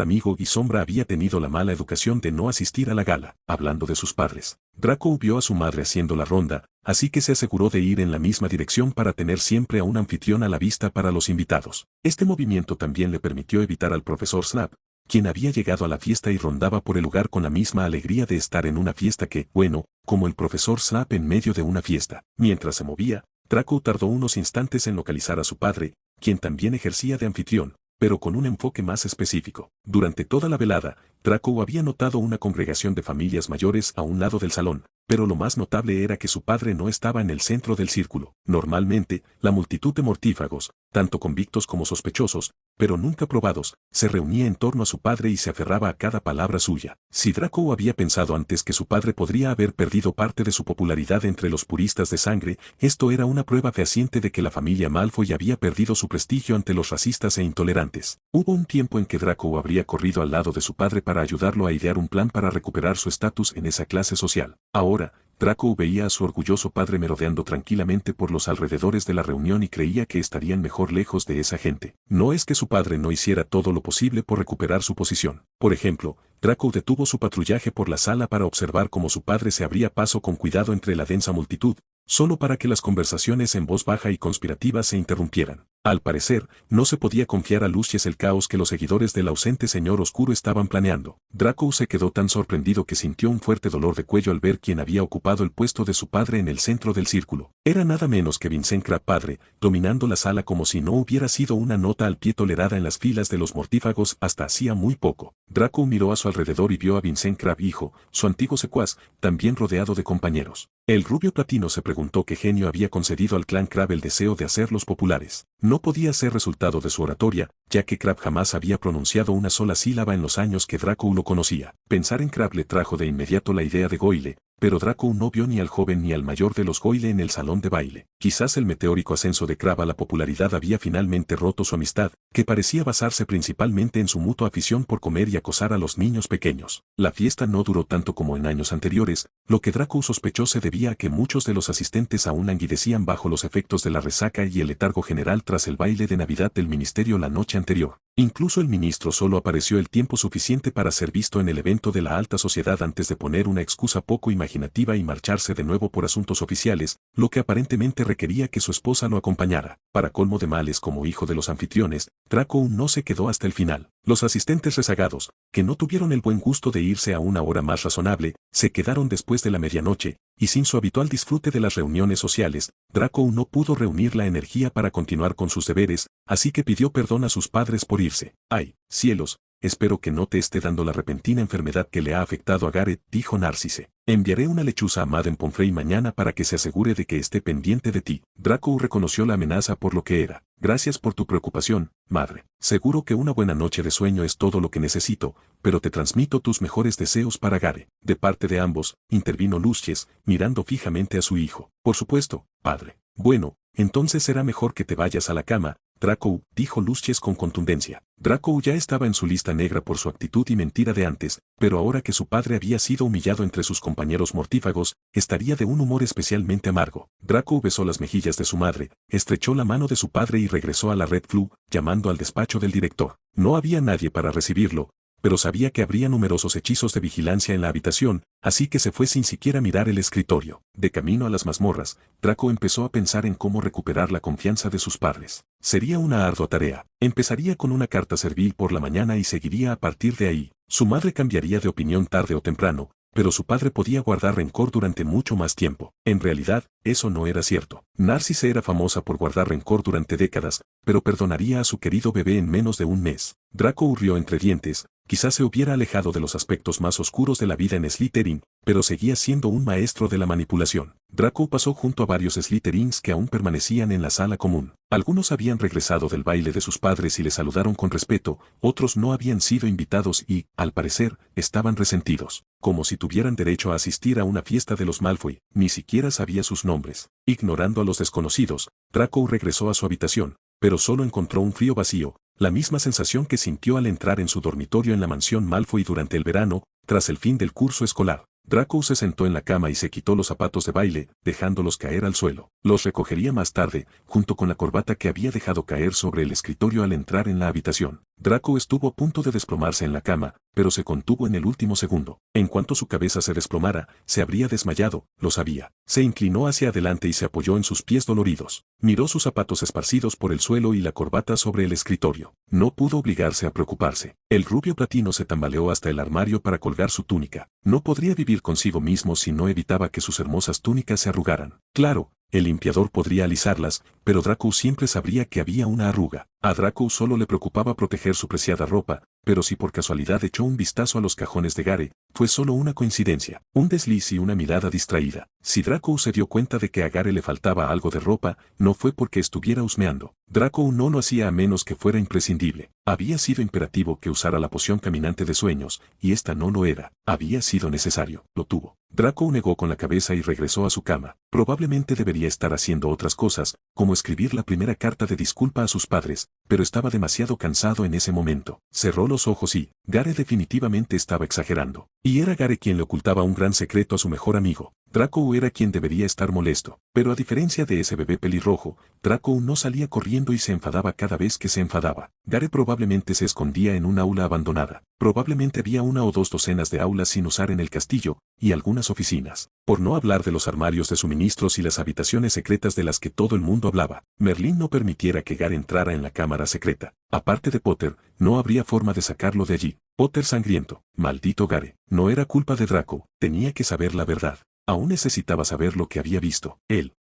amigo y sombra había tenido la mala educación de no asistir a la gala. Hablando de sus padres, Draco vio a su madre haciendo la ronda, así que se aseguró de ir en la misma dirección para tener siempre a un anfitrión a la vista para los invitados. Este movimiento también le permitió evitar al profesor Snap, quien había llegado a la fiesta y rondaba por el lugar con la misma alegría de estar en una fiesta que, bueno, como el profesor Snap en medio de una fiesta. Mientras se movía, Draco tardó unos instantes en localizar a su padre, quien también ejercía de anfitrión, pero con un enfoque más específico. Durante toda la velada, Draco había notado una congregación de familias mayores a un lado del salón, pero lo más notable era que su padre no estaba en el centro del círculo. Normalmente, la multitud de mortífagos, tanto convictos como sospechosos, pero nunca probados, se reunía en torno a su padre y se aferraba a cada palabra suya. Si Draco había pensado antes que su padre podría haber perdido parte de su popularidad entre los puristas de sangre, esto era una prueba fehaciente de que la familia Malfoy había perdido su prestigio ante los racistas e intolerantes. Hubo un tiempo en que Draco habría corrido al lado de su padre para ayudarlo a idear un plan para recuperar su estatus en esa clase social. Ahora, Draco veía a su orgulloso padre merodeando tranquilamente por los alrededores de la reunión y creía que estarían mejor lejos de esa gente. No es que su padre no hiciera todo lo posible por recuperar su posición. Por ejemplo, Draco detuvo su patrullaje por la sala para observar cómo su padre se abría paso con cuidado entre la densa multitud, solo para que las conversaciones en voz baja y conspirativas se interrumpieran. Al parecer, no se podía confiar a Lucius el caos que los seguidores del ausente señor oscuro estaban planeando. Draco se quedó tan sorprendido que sintió un fuerte dolor de cuello al ver quién había ocupado el puesto de su padre en el centro del círculo. Era nada menos que Vincent Crabbe padre, dominando la sala como si no hubiera sido una nota al pie tolerada en las filas de los mortífagos hasta hacía muy poco. Draco miró a su alrededor y vio a Vincent Crabbe hijo, su antiguo secuaz, también rodeado de compañeros. El rubio platino se preguntó qué genio había concedido al clan Crabbe el deseo de hacerlos populares. No podía ser resultado de su oratoria, ya que Crabbe jamás había pronunciado una sola sílaba en los años que Draco lo conocía. Pensar en Crabbe le trajo de inmediato la idea de Goyle, pero Draco no vio ni al joven ni al mayor de los Goyle en el salón de baile. Quizás el meteórico ascenso de Crabbe a la popularidad había finalmente roto su amistad, que parecía basarse principalmente en su mutua afición por comer y acosar a los niños pequeños. La fiesta no duró tanto como en años anteriores, lo que Draco sospechó se debía a que muchos de los asistentes aún languidecían bajo los efectos de la resaca y el letargo general tras el baile de Navidad del ministerio la noche anterior. Incluso el ministro solo apareció el tiempo suficiente para ser visto en el evento de la alta sociedad antes de poner una excusa poco imaginativa y marcharse de nuevo por asuntos oficiales, lo que aparentemente requería que su esposa lo acompañara. Para colmo de males como hijo de los anfitriones, Draco no se quedó hasta el final. Los asistentes rezagados, que no tuvieron el buen gusto de irse a una hora más razonable, se quedaron después de la medianoche, y sin su habitual disfrute de las reuniones sociales, Draco no pudo reunir la energía para continuar con sus deberes, así que pidió perdón a sus padres por irse. ¡Ay, cielos! espero que no te esté dando la repentina enfermedad que le ha afectado a Gareth, dijo Narcisse. Enviaré una lechuza a Madame Pomfrey mañana para que se asegure de que esté pendiente de ti. Draco reconoció la amenaza por lo que era. Gracias por tu preocupación, madre. Seguro que una buena noche de sueño es todo lo que necesito, pero te transmito tus mejores deseos para Gareth. De parte de ambos, intervino Lucius, mirando fijamente a su hijo. Por supuesto, padre. Bueno, entonces será mejor que te vayas a la cama, Draco, dijo Lucius con contundencia. Draco ya estaba en su lista negra por su actitud y mentira de antes, pero ahora que su padre había sido humillado entre sus compañeros mortífagos, estaría de un humor especialmente amargo. Draco besó las mejillas de su madre, estrechó la mano de su padre y regresó a la Red Flu, llamando al despacho del director. No había nadie para recibirlo, pero sabía que habría numerosos hechizos de vigilancia en la habitación, así que se fue sin siquiera mirar el escritorio. De camino a las mazmorras, Draco empezó a pensar en cómo recuperar la confianza de sus padres. Sería una ardua tarea. Empezaría con una carta servil por la mañana y seguiría a partir de ahí. Su madre cambiaría de opinión tarde o temprano, pero su padre podía guardar rencor durante mucho más tiempo. En realidad, eso no era cierto. Narcisse era famosa por guardar rencor durante décadas, pero perdonaría a su querido bebé en menos de un mes. Draco urrió entre dientes. Quizás se hubiera alejado de los aspectos más oscuros de la vida en Slytherin, pero seguía siendo un maestro de la manipulación. Draco pasó junto a varios Slytherins que aún permanecían en la sala común. Algunos habían regresado del baile de sus padres y le saludaron con respeto, otros no habían sido invitados y, al parecer, estaban resentidos. Como si tuvieran derecho a asistir a una fiesta de los Malfoy, ni siquiera sabía sus nombres. Ignorando a los desconocidos, Draco regresó a su habitación, pero solo encontró un frío vacío, la misma sensación que sintió al entrar en su dormitorio en la mansión Malfoy durante el verano, tras el fin del curso escolar. Draco se sentó en la cama y se quitó los zapatos de baile, dejándolos caer al suelo. Los recogería más tarde, junto con la corbata que había dejado caer sobre el escritorio al entrar en la habitación. Draco estuvo a punto de desplomarse en la cama, pero se contuvo en el último segundo. En cuanto su cabeza se desplomara, se habría desmayado, lo sabía. Se inclinó hacia adelante y se apoyó en sus pies doloridos. Miró sus zapatos esparcidos por el suelo y la corbata sobre el escritorio. No pudo obligarse a preocuparse. El rubio platino se tambaleó hasta el armario para colgar su túnica. No podría vivir consigo mismo si no evitaba que sus hermosas túnicas se arrugaran. Claro, el limpiador podría alisarlas, pero Draco siempre sabría que había una arruga. A Draco solo le preocupaba proteger su preciada ropa, pero si por casualidad echó un vistazo a los cajones de Gareth, fue solo una coincidencia, un desliz y una mirada distraída. Si Draco se dio cuenta de que a Gareth le faltaba algo de ropa, no fue porque estuviera husmeando. Draco no lo hacía a menos que fuera imprescindible. Había sido imperativo que usara la poción caminante de sueños, y esta no lo era. Había sido necesario. Lo tuvo. Draco negó con la cabeza y regresó a su cama. Probablemente debería estar haciendo otras cosas, como escribir la primera carta de disculpa a sus padres, pero estaba demasiado cansado en ese momento. Cerró los ojos y, Gareth definitivamente estaba exagerando. Y era Gareth quien le ocultaba un gran secreto a su mejor amigo. Draco era quien debería estar molesto. Pero a diferencia de ese bebé pelirrojo, Draco no salía corriendo y se enfadaba cada vez que se enfadaba. Gareth probablemente se escondía en un aula abandonada. Probablemente había una o dos docenas de aulas sin usar en el castillo, y algunas oficinas. Por no hablar de los armarios de suministros y las habitaciones secretas de las que todo el mundo hablaba. Merlín no permitiera que Gareth entrara en la cámara secreta. Aparte de Potter, no habría forma de sacarlo de allí. Potter sangriento. Maldito Gareth. No era culpa de Draco, tenía que saber la verdad. Aún necesitaba saber lo que había visto.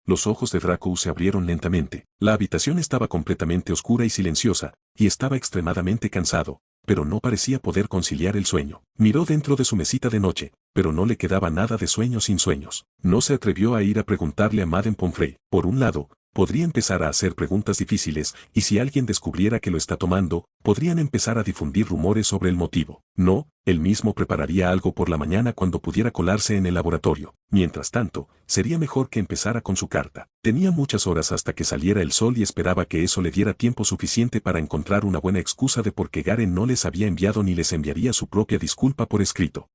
Los ojos de Draco se abrieron lentamente. La habitación estaba completamente oscura y silenciosa, y estaba extremadamente cansado, pero no parecía poder conciliar el sueño. Miró dentro de su mesita de noche, pero no le quedaba nada de sueño sin sueños. No se atrevió a ir a preguntarle a Madame Pomfrey. Por un lado, podría empezar a hacer preguntas difíciles, y si alguien descubriera que lo está tomando, podrían empezar a difundir rumores sobre el motivo. No, él mismo prepararía algo por la mañana cuando pudiera colarse en el laboratorio. Mientras tanto, sería mejor que empezara con su carta. Tenía muchas horas hasta que saliera el sol y esperaba que eso le diera tiempo suficiente para encontrar una buena excusa de por qué Gareth no les había enviado ni les enviaría su propia disculpa por escrito.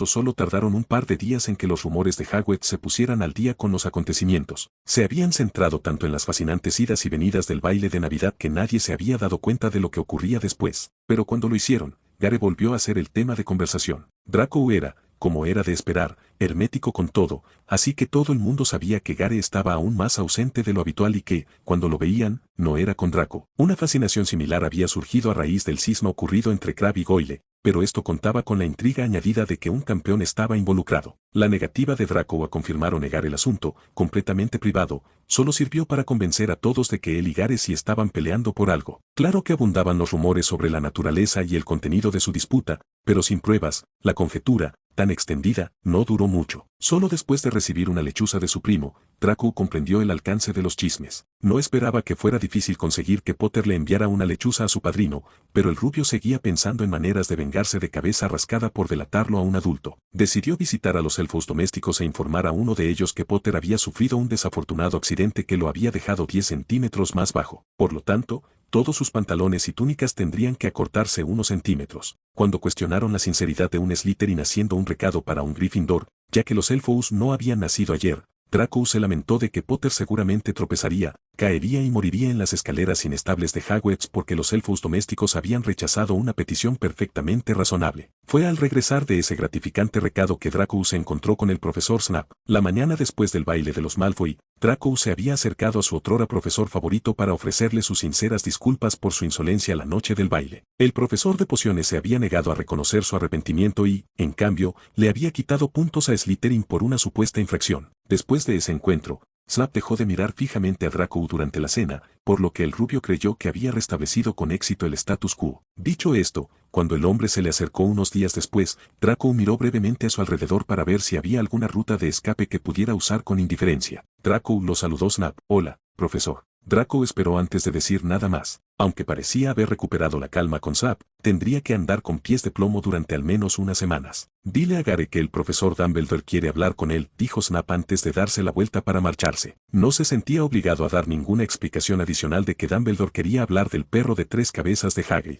Solo tardaron un par de días en que los rumores de Hogwarts se pusieran al día con los acontecimientos. Se habían centrado tanto en las fascinantes idas y venidas del baile de Navidad que nadie se había dado cuenta de lo que ocurría después. Pero cuando lo hicieron, Gareth volvió a ser el tema de conversación. Draco era, como era de esperar, hermético con todo, así que todo el mundo sabía que Gareth estaba aún más ausente de lo habitual y que, cuando lo veían, no era con Draco. Una fascinación similar había surgido a raíz del cisma ocurrido entre Crabbe y Goyle, pero esto contaba con la intriga añadida de que un campeón estaba involucrado. La negativa de Draco a confirmar o negar el asunto, completamente privado, solo sirvió para convencer a todos de que él y Gareth sí estaban peleando por algo. Claro que abundaban los rumores sobre la naturaleza y el contenido de su disputa, pero sin pruebas, la conjetura, tan extendida, no duró mucho. Solo después de recibir una lechuza de su primo, Draco comprendió el alcance de los chismes. No esperaba que fuera difícil conseguir que Potter le enviara una lechuza a su padrino, pero el rubio seguía pensando en maneras de vengarse de cabeza rascada por delatarlo a un adulto. Decidió visitar a los elfos domésticos e informar a uno de ellos que Potter había sufrido un desafortunado accidente que lo había dejado 10 centímetros más bajo. Por lo tanto, todos sus pantalones y túnicas tendrían que acortarse unos centímetros. Cuando cuestionaron la sinceridad de un Slytherin haciendo un recado para un Gryffindor, ya que los elfos no habían nacido ayer, Draco se lamentó de que Potter seguramente tropezaría, caería y moriría en las escaleras inestables de Hogwarts porque los elfos domésticos habían rechazado una petición perfectamente razonable. Fue al regresar de ese gratificante recado que Draco se encontró con el profesor Snap. La mañana después del baile de los Malfoy, Draco se había acercado a su otrora profesor favorito para ofrecerle sus sinceras disculpas por su insolencia la noche del baile. El profesor de pociones se había negado a reconocer su arrepentimiento y, en cambio, le había quitado puntos a Slytherin por una supuesta infracción. Después de ese encuentro, Snap dejó de mirar fijamente a Draco durante la cena, por lo que el rubio creyó que había restablecido con éxito el status quo. Dicho esto, cuando el hombre se le acercó unos días después, Draco miró brevemente a su alrededor para ver si había alguna ruta de escape que pudiera usar con indiferencia. Draco lo saludó Snap. Hola, profesor. Draco esperó antes de decir nada más. Aunque parecía haber recuperado la calma con Snap, tendría que andar con pies de plomo durante al menos unas semanas. Dile a Gary que el profesor Dumbledore quiere hablar con él, dijo Snap antes de darse la vuelta para marcharse. No se sentía obligado a dar ninguna explicación adicional de que Dumbledore quería hablar del perro de 3 cabezas de Hagrid.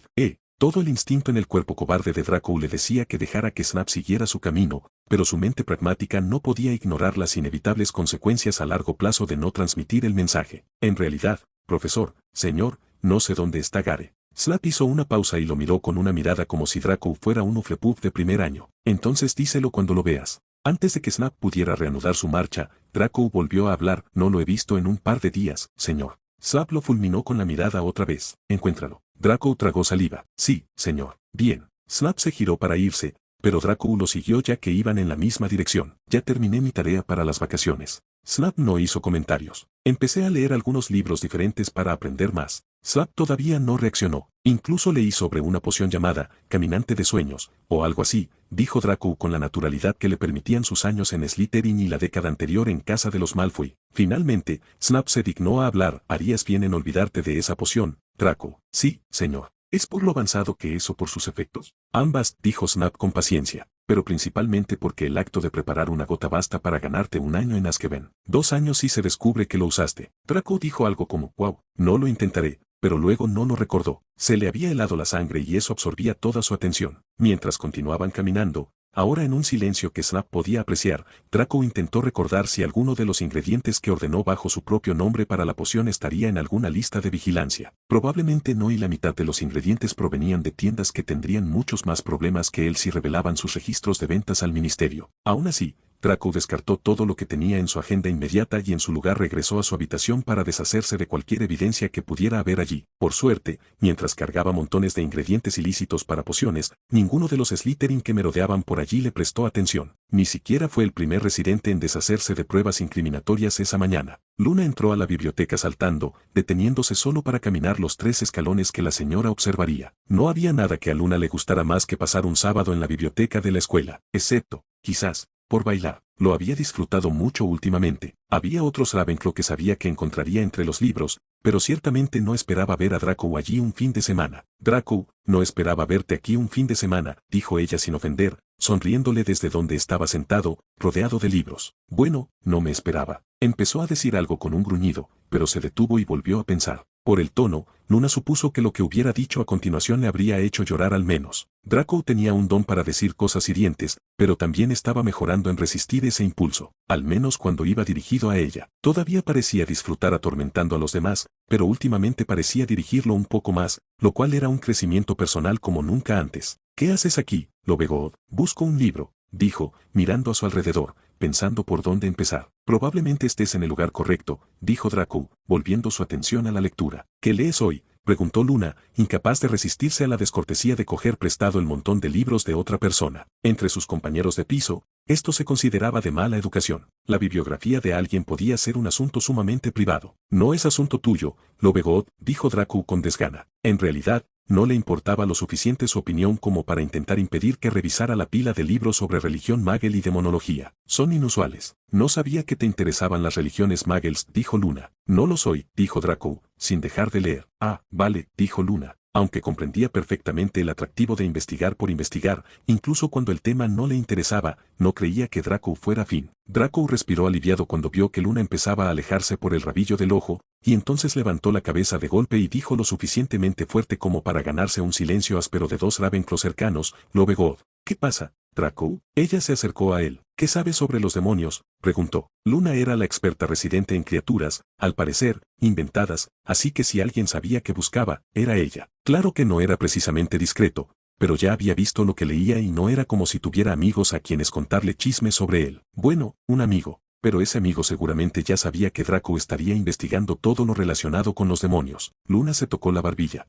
Todo el instinto en el cuerpo cobarde de Draco le decía que dejara que Snap siguiera su camino, pero su mente pragmática no podía ignorar las inevitables consecuencias a largo plazo de no transmitir el mensaje. En realidad, profesor, señor, no sé dónde está Gary. Snap hizo una pausa y lo miró con una mirada como si Draco fuera un Hufflepuff de primer año. Entonces díselo cuando lo veas. Antes de que Snap pudiera reanudar su marcha, Draco volvió a hablar. No lo he visto en un par de días, señor. Snap lo fulminó con la mirada otra vez. Encuéntralo. Draco tragó saliva. Sí, señor. Bien. Snap se giró para irse, pero Draco lo siguió ya que iban en la misma dirección. Ya terminé mi tarea para las vacaciones. Snap no hizo comentarios. Empecé a leer algunos libros diferentes para aprender más. Snap todavía no reaccionó. Incluso leí sobre una poción llamada Caminante de Sueños, o algo así, dijo Draco con la naturalidad que le permitían sus años en Slytherin y la década anterior en casa de los Malfoy. Finalmente, Snap se dignó a hablar. ¿Harías bien en olvidarte de esa poción, Draco? Sí, señor. ¿Es por lo avanzado que es o por sus efectos? Ambas, dijo Snap con paciencia, pero principalmente porque el acto de preparar una gota basta para ganarte un año en Azkaban. 2 años si se descubre que lo usaste. Draco dijo algo como, wow, no lo intentaré, pero luego no lo recordó. Se le había helado la sangre y eso absorbía toda su atención. Mientras continuaban caminando, ahora en un silencio que Snap podía apreciar, Draco intentó recordar si alguno de los ingredientes que ordenó bajo su propio nombre para la poción estaría en alguna lista de vigilancia. Probablemente no, y la mitad de los ingredientes provenían de tiendas que tendrían muchos más problemas que él si revelaban sus registros de ventas al ministerio. Aún así, Draco descartó todo lo que tenía en su agenda inmediata y en su lugar regresó a su habitación para deshacerse de cualquier evidencia que pudiera haber allí. Por suerte, mientras cargaba montones de ingredientes ilícitos para pociones, ninguno de los Slytherin que merodeaban por allí le prestó atención. Ni siquiera fue el primer residente en deshacerse de pruebas incriminatorias esa mañana. Luna entró a la biblioteca saltando, deteniéndose solo para caminar los 3 escalones que la señora observaría. No había nada que a Luna le gustara más que pasar un sábado en la biblioteca de la escuela, excepto, quizás, por bailar. Lo había disfrutado mucho últimamente. Había otros Ravenclaw que sabía que encontraría entre los libros, pero ciertamente no esperaba ver a Draco allí un fin de semana. Draco, no esperaba verte aquí un fin de semana, dijo ella sin ofender, sonriéndole desde donde estaba sentado, rodeado de libros. Bueno, no me esperaba. Empezó a decir algo con un gruñido, pero se detuvo y volvió a pensar. Por el tono, Luna supuso que lo que hubiera dicho a continuación le habría hecho llorar al menos. Draco tenía un don para decir cosas hirientes, pero también estaba mejorando en resistir ese impulso, al menos cuando iba dirigido a ella. Todavía parecía disfrutar atormentando a los demás, pero últimamente parecía dirigirlo un poco más, lo cual era un crecimiento personal como nunca antes. ¿Qué haces aquí? Lo vegó. Busco un libro, dijo, mirando a su alrededor, pensando por dónde empezar. Probablemente estés en el lugar correcto, dijo Draco, volviendo su atención a la lectura. ¿Qué lees hoy? preguntó Luna, incapaz de resistirse a la descortesía de coger prestado el montón de libros de otra persona. Entre sus compañeros de piso, esto se consideraba de mala educación. La bibliografía de alguien podía ser un asunto sumamente privado. No es asunto tuyo, Lovegood, dijo Draco con desgana. En realidad, no le importaba lo suficiente su opinión como para intentar impedir que revisara la pila de libros sobre religión Magel y demonología. Son inusuales. No sabía que te interesaban las religiones Magels, dijo Luna. No lo soy, dijo Draco, sin dejar de leer. Ah, vale, dijo Luna. Aunque comprendía perfectamente el atractivo de investigar por investigar, incluso cuando el tema no le interesaba, no creía que Draco fuera fin. Draco respiró aliviado cuando vio que Luna empezaba a alejarse por el rabillo del ojo, y entonces levantó la cabeza de golpe y dijo lo suficientemente fuerte como para ganarse un silencio áspero de dos Ravenclaw cercanos: Lovegood. ¿Qué pasa, Draco? Ella se acercó a él. ¿Qué sabes sobre los demonios?, preguntó. Luna era la experta residente en criaturas, al parecer, inventadas, así que si alguien sabía qué buscaba, era ella. Claro que no era precisamente discreto, pero ya había visto lo que leía y no era como si tuviera amigos a quienes contarle chismes sobre él. Bueno, un amigo, pero ese amigo seguramente ya sabía que Draco estaría investigando todo lo relacionado con los demonios. Luna se tocó la barbilla.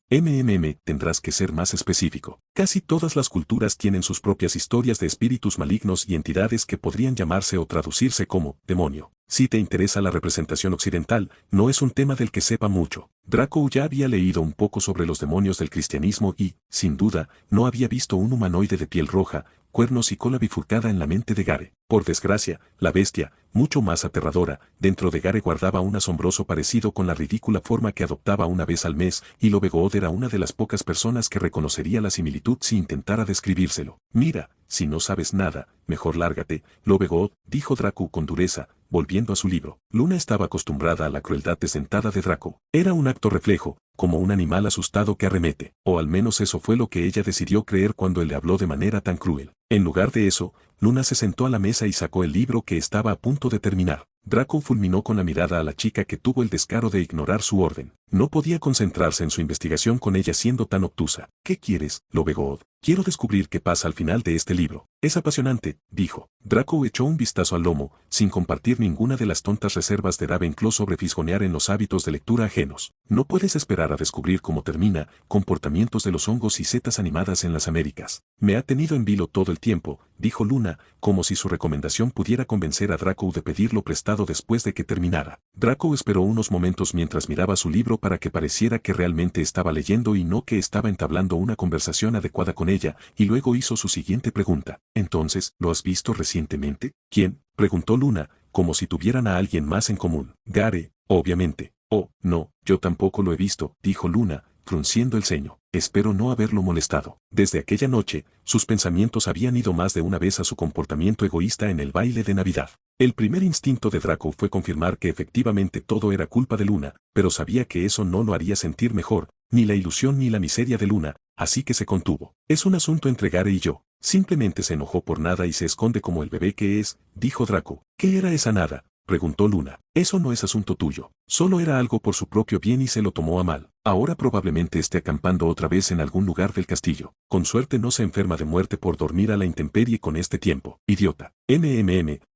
Tendrás que ser más específico. Casi todas las culturas tienen sus propias historias de espíritus malignos y entidades que podrían llamarse o traducirse como demonio. Si te interesa la representación occidental, no es un tema del que sepa mucho. Draco ya había leído un poco sobre los demonios del cristianismo y, sin duda, no había visto un humanoide de piel roja, cuernos y cola bifurcada en la mente de Gare. Por desgracia, la bestia, mucho más aterradora, dentro de Gare guardaba un asombroso parecido con la ridícula forma que adoptaba una vez al mes, y Lovegood era una de las pocas personas que reconocería la similitud si intentara describírselo. Mira, si no sabes nada, mejor lárgate, Lovegood, dijo Draco con dureza, volviendo a su libro. Luna estaba acostumbrada a la crueldad desdentada de Draco. Era un acto reflejo, como un animal asustado que arremete, o al menos eso fue lo que ella decidió creer cuando él le habló de manera tan cruel. En lugar de eso, Luna se sentó a la mesa y sacó el libro que estaba a punto de terminar. Draco fulminó con la mirada a la chica que tuvo el descaro de ignorar su orden. No podía concentrarse en su investigación con ella siendo tan obtusa. ¿Qué quieres, Lovegood? Quiero descubrir qué pasa al final de este libro. Es apasionante, dijo. Draco echó un vistazo al lomo, sin compartir ninguna de las tontas reservas de Ravenclaw sobre fisgonear en los hábitos de lectura ajenos. No puedes esperar a descubrir cómo termina, comportamientos de los hongos y setas animadas en las Américas. Me ha tenido en vilo todo el tiempo, dijo Luna, como si su recomendación pudiera convencer a Draco de pedirlo prestado después de que terminara. Draco esperó unos momentos mientras miraba su libro para que pareciera que realmente estaba leyendo y no que estaba entablando una conversación adecuada con ella, y luego hizo su siguiente pregunta. Entonces, ¿lo has visto recientemente? ¿Quién?, preguntó Luna, como si tuvieran a alguien más en común. Gare, obviamente. Oh, no, yo tampoco lo he visto, dijo Luna, frunciendo el ceño. Espero no haberlo molestado. Desde aquella noche, sus pensamientos habían ido más de una vez a su comportamiento egoísta en el baile de Navidad. El primer instinto de Draco fue confirmar que efectivamente todo era culpa de Luna, pero sabía que eso no lo haría sentir mejor, ni la ilusión ni la miseria de Luna, así que se contuvo. Es un asunto entre Gare y yo. Simplemente se enojó por nada y se esconde como el bebé que es, dijo Draco. ¿Qué era esa nada?, preguntó Luna. Eso no es asunto tuyo. Solo era algo por su propio bien y se lo tomó a mal. Ahora probablemente esté acampando otra vez en algún lugar del castillo. Con suerte no se enferma de muerte por dormir a la intemperie con este tiempo. Idiota.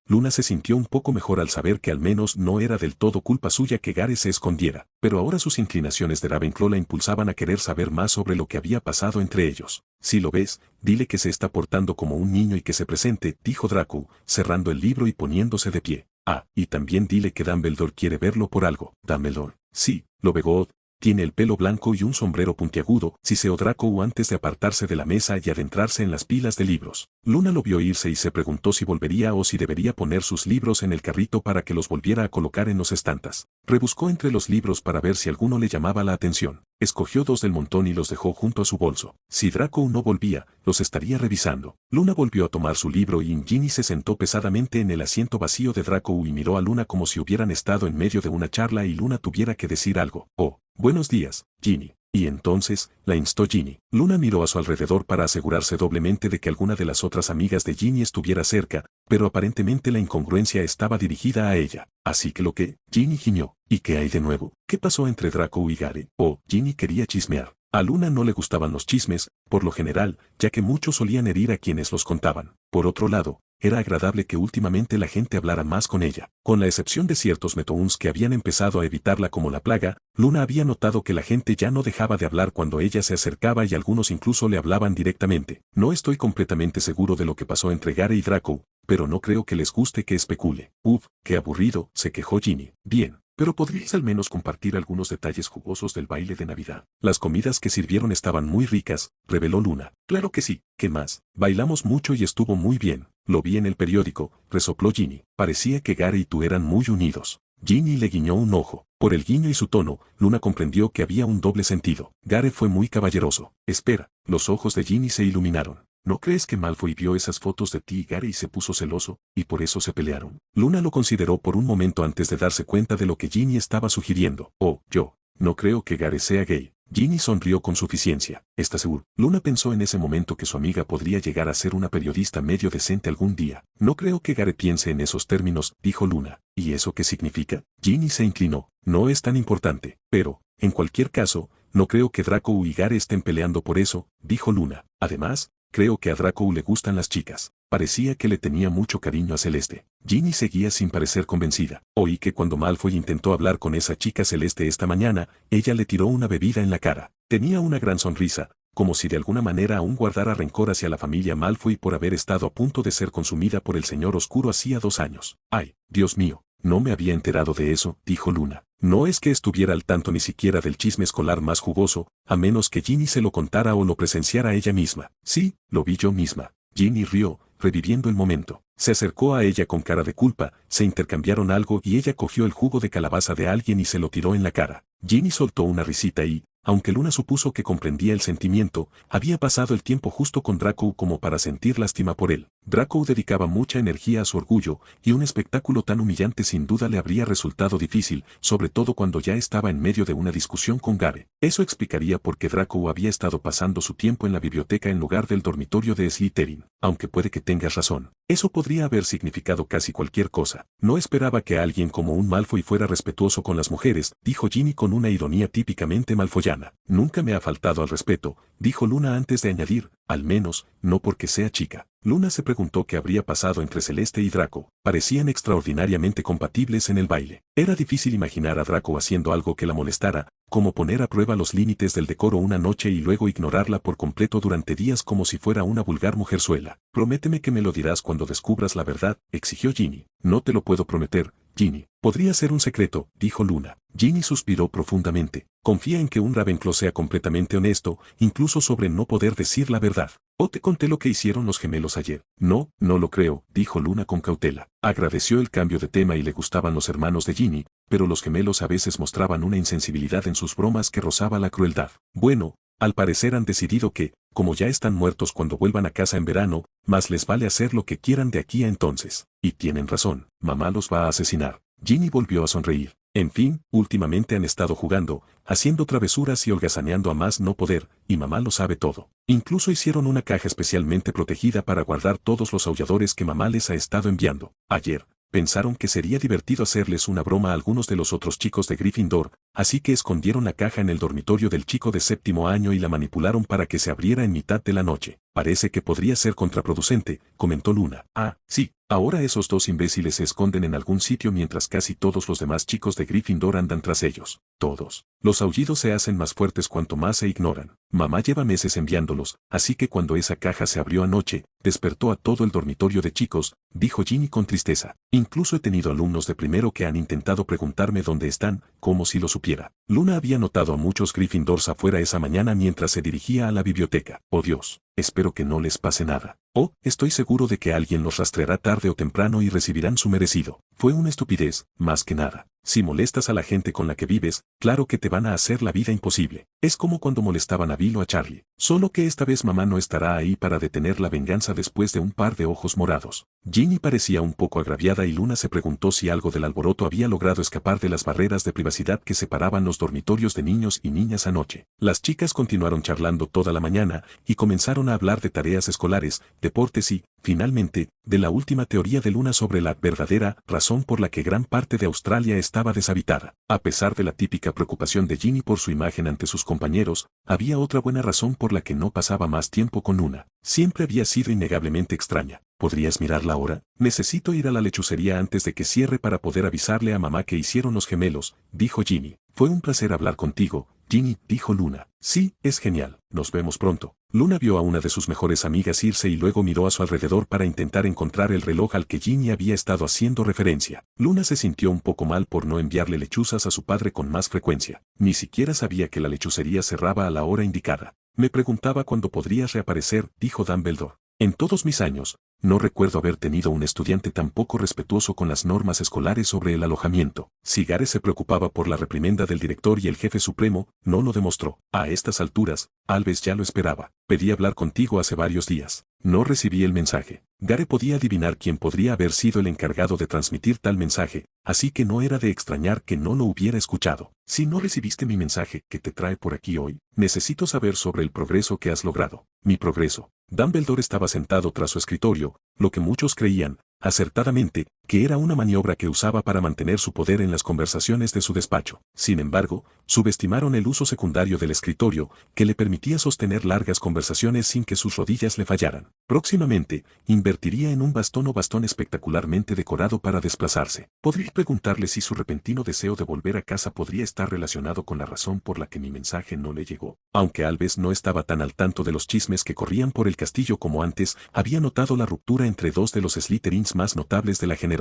Luna se sintió un poco mejor al saber que al menos no era del todo culpa suya que Gare se escondiera, pero ahora sus inclinaciones de Ravenclaw la impulsaban a querer saber más sobre lo que había pasado entre ellos. Si lo ves, dile que se está portando como un niño y que se presente, dijo Draco, cerrando el libro y poniéndose de pie. Ah, y también dile que Dumbledore quiere verlo por algo. Dumbledore. Sí, Lovegood. Tiene el pelo blanco y un sombrero puntiagudo, siseó Draco antes de apartarse de la mesa y adentrarse en las pilas de libros. Luna lo vio irse y se preguntó si volvería o si debería poner sus libros en el carrito para que los volviera a colocar en los estantes. Rebuscó entre los libros para ver si alguno le llamaba la atención. Escogió dos del montón y los dejó junto a su bolso. Si Draco no volvía, los estaría revisando. Luna volvió a tomar su libro y Ginny se sentó pesadamente en el asiento vacío de Draco y miró a Luna como si hubieran estado en medio de una charla y Luna tuviera que decir algo. Oh. Buenos días, Ginny. Y entonces, la instó Ginny. Luna miró a su alrededor para asegurarse doblemente de que alguna de las otras amigas de Ginny estuviera cerca, pero aparentemente la incongruencia estaba dirigida a ella. Así que Ginny gimió. ¿Y qué hay de nuevo? ¿Qué pasó entre Draco y Gare? Oh, Ginny quería chismear. A Luna no le gustaban los chismes, por lo general, ya que muchos solían herir a quienes los contaban. Por otro lado, era agradable que últimamente la gente hablara más con ella. Con la excepción de ciertos Metouns que habían empezado a evitarla como la plaga, Luna había notado que la gente ya no dejaba de hablar cuando ella se acercaba y algunos incluso le hablaban directamente. No estoy completamente seguro de lo que pasó entre Gare y Draco, pero no creo que les guste que especule. Uf, qué aburrido, se quejó Ginny. Bien, pero podrías al menos compartir algunos detalles jugosos del baile de Navidad. Las comidas que sirvieron estaban muy ricas, reveló Luna. Claro que sí, ¿qué más? Bailamos mucho y estuvo muy bien. Lo vi en el periódico, resopló Ginny. Parecía que Gare y tú eran muy unidos. Ginny le guiñó un ojo. Por el guiño y su tono, Luna comprendió que había un doble sentido. Gare fue muy caballeroso. Espera, los ojos de Ginny se iluminaron. ¿No crees que Malfoy vio esas fotos de ti y Gare y se puso celoso, y por eso se pelearon? Luna lo consideró por un momento antes de darse cuenta de lo que Ginny estaba sugiriendo. Oh, yo. No creo que Gare sea gay. Ginny sonrió con suficiencia. ¿Estás seguro? Luna pensó en ese momento que su amiga podría llegar a ser una periodista medio decente algún día. No creo que Gare piense en esos términos, dijo Luna. ¿Y eso qué significa? Ginny se inclinó. No es tan importante. Pero, en cualquier caso, no creo que Draco y Gare estén peleando por eso, dijo Luna. Además, creo que a Draco le gustan las chicas. Parecía que le tenía mucho cariño a Celeste. Ginny seguía sin parecer convencida. Oí que cuando Malfoy intentó hablar con esa chica Celeste esta mañana, ella le tiró una bebida en la cara. Tenía una gran sonrisa, como si de alguna manera aún guardara rencor hacia la familia Malfoy por haber estado a punto de ser consumida por el Señor Oscuro hacía 2 años. ¡Ay, Dios mío! No me había enterado de eso, dijo Luna. No es que estuviera al tanto ni siquiera del chisme escolar más jugoso, a menos que Ginny se lo contara o lo presenciara ella misma. Sí, lo vi yo misma. Ginny rió, reviviendo el momento. Se acercó a ella con cara de culpa, se intercambiaron algo y ella cogió el jugo de calabaza de alguien y se lo tiró en la cara. Ginny soltó una risita y, aunque Luna supuso que comprendía el sentimiento, había pasado el tiempo justo con Draco como para sentir lástima por él. Draco dedicaba mucha energía a su orgullo, y un espectáculo tan humillante sin duda le habría resultado difícil, sobre todo cuando ya estaba en medio de una discusión con Gare. Eso explicaría por qué Draco había estado pasando su tiempo en la biblioteca en lugar del dormitorio de Slytherin. Aunque puede que tengas razón. Eso podría haber significado casi cualquier cosa. No esperaba que alguien como un Malfoy fuera respetuoso con las mujeres, dijo Ginny con una ironía típicamente malfoyana. Nunca me ha faltado al respeto, dijo Luna antes de añadir, al menos, no porque sea chica. Luna se preguntó qué habría pasado entre Celeste y Draco. Parecían extraordinariamente compatibles en el baile. Era difícil imaginar a Draco haciendo algo que la molestara, como poner a prueba los límites del decoro una noche y luego ignorarla por completo durante días como si fuera una vulgar mujerzuela. Prométeme que me lo dirás cuando descubras la verdad, exigió Ginny. No te lo puedo prometer, Ginny. Podría ser un secreto, dijo Luna. Ginny suspiró profundamente. Confía en que un Ravenclaw sea completamente honesto, incluso sobre no poder decir la verdad. ¿O te conté lo que hicieron los gemelos ayer? No, no lo creo, dijo Luna con cautela. Agradeció el cambio de tema y le gustaban los hermanos de Ginny, pero los gemelos a veces mostraban una insensibilidad en sus bromas que rozaba la crueldad. Bueno, al parecer han decidido que, como ya están muertos cuando vuelvan a casa en verano, más les vale hacer lo que quieran de aquí a entonces. Y tienen razón, mamá los va a asesinar. Ginny volvió a sonreír. En fin, últimamente han estado jugando, haciendo travesuras y holgazaneando a más no poder, y mamá lo sabe todo. Incluso hicieron una caja especialmente protegida para guardar todos los aulladores que mamá les ha estado enviando. Ayer, pensaron que sería divertido hacerles una broma a algunos de los otros chicos de Gryffindor, así que escondieron la caja en el dormitorio del chico de 7º año y la manipularon para que se abriera en mitad de la noche. Parece que podría ser contraproducente, comentó Luna. Ah, sí. Ahora esos 2 imbéciles se esconden en algún sitio mientras casi todos los demás chicos de Gryffindor andan tras ellos. Todos. Los aullidos se hacen más fuertes cuanto más se ignoran. Mamá lleva meses enviándolos, así que cuando esa caja se abrió anoche, despertó a todo el dormitorio de chicos, dijo Ginny con tristeza. Incluso he tenido alumnos de primero que han intentado preguntarme dónde están, como si lo supiera. Luna había notado a muchos Gryffindors afuera esa mañana mientras se dirigía a la biblioteca. Oh Dios, espero que no les pase nada. Oh, estoy seguro de que alguien los rastreará tarde o temprano y recibirán su merecido. Fue una estupidez, más que nada. Si molestas a la gente con la que vives, claro que te van a hacer la vida imposible. Es como cuando molestaban a Bill o a Charlie. Solo que esta vez mamá no estará ahí para detener la venganza después de un par de ojos morados. Ginny parecía un poco agraviada y Luna se preguntó si algo del alboroto había logrado escapar de las barreras de privacidad que separaban los dormitorios de niños y niñas anoche. Las chicas continuaron charlando toda la mañana y comenzaron a hablar de tareas escolares, deportes y, finalmente, de la última teoría de Luna sobre la verdadera razón por la que gran parte de Australia estaba deshabitada. A pesar de la típica preocupación de Ginny por su imagen ante sus compañeros, había otra buena razón por la que no pasaba más tiempo con Luna. Siempre había sido innegablemente extraña. ¿podrías mirarla ahora? Necesito ir a la lechucería antes de que cierre para poder avisarle a mamá que hicieron los gemelos, dijo Ginny. Fue un placer hablar contigo, Ginny, dijo Luna. Sí, es genial, nos vemos pronto. Luna vio a una de sus mejores amigas irse y luego miró a su alrededor para intentar encontrar el reloj al que Ginny había estado haciendo referencia. Luna se sintió un poco mal por no enviarle lechuzas a su padre con más frecuencia. Ni siquiera sabía que la lechucería cerraba a la hora indicada. Me preguntaba cuándo podrías reaparecer, dijo Dumbledore. En todos mis años, no recuerdo haber tenido un estudiante tan poco respetuoso con las normas escolares sobre el alojamiento. Si Gare se preocupaba por la reprimenda del director y el jefe supremo, no lo demostró. A estas alturas, Albus ya lo esperaba. Pedí hablar contigo hace varios días. No recibí el mensaje. Gare podía adivinar quién podría haber sido el encargado de transmitir tal mensaje, así que no era de extrañar que no lo hubiera escuchado. Si no recibiste mi mensaje que te trae por aquí hoy, necesito saber sobre el progreso que has logrado. Mi progreso. Dumbledore estaba sentado tras su escritorio, lo que muchos creían, acertadamente, que era una maniobra que usaba para mantener su poder en las conversaciones de su despacho. Sin embargo, subestimaron el uso secundario del escritorio, que le permitía sostener largas conversaciones sin que sus rodillas le fallaran. Próximamente, invertiría en un bastón o bastón espectacularmente decorado para desplazarse. Podría preguntarle si su repentino deseo de volver a casa podría estar relacionado con la razón por la que mi mensaje no le llegó. Aunque Albus no estaba tan al tanto de los chismes que corrían por el castillo como antes, había notado la ruptura entre dos de los Slytherins más notables de la generación.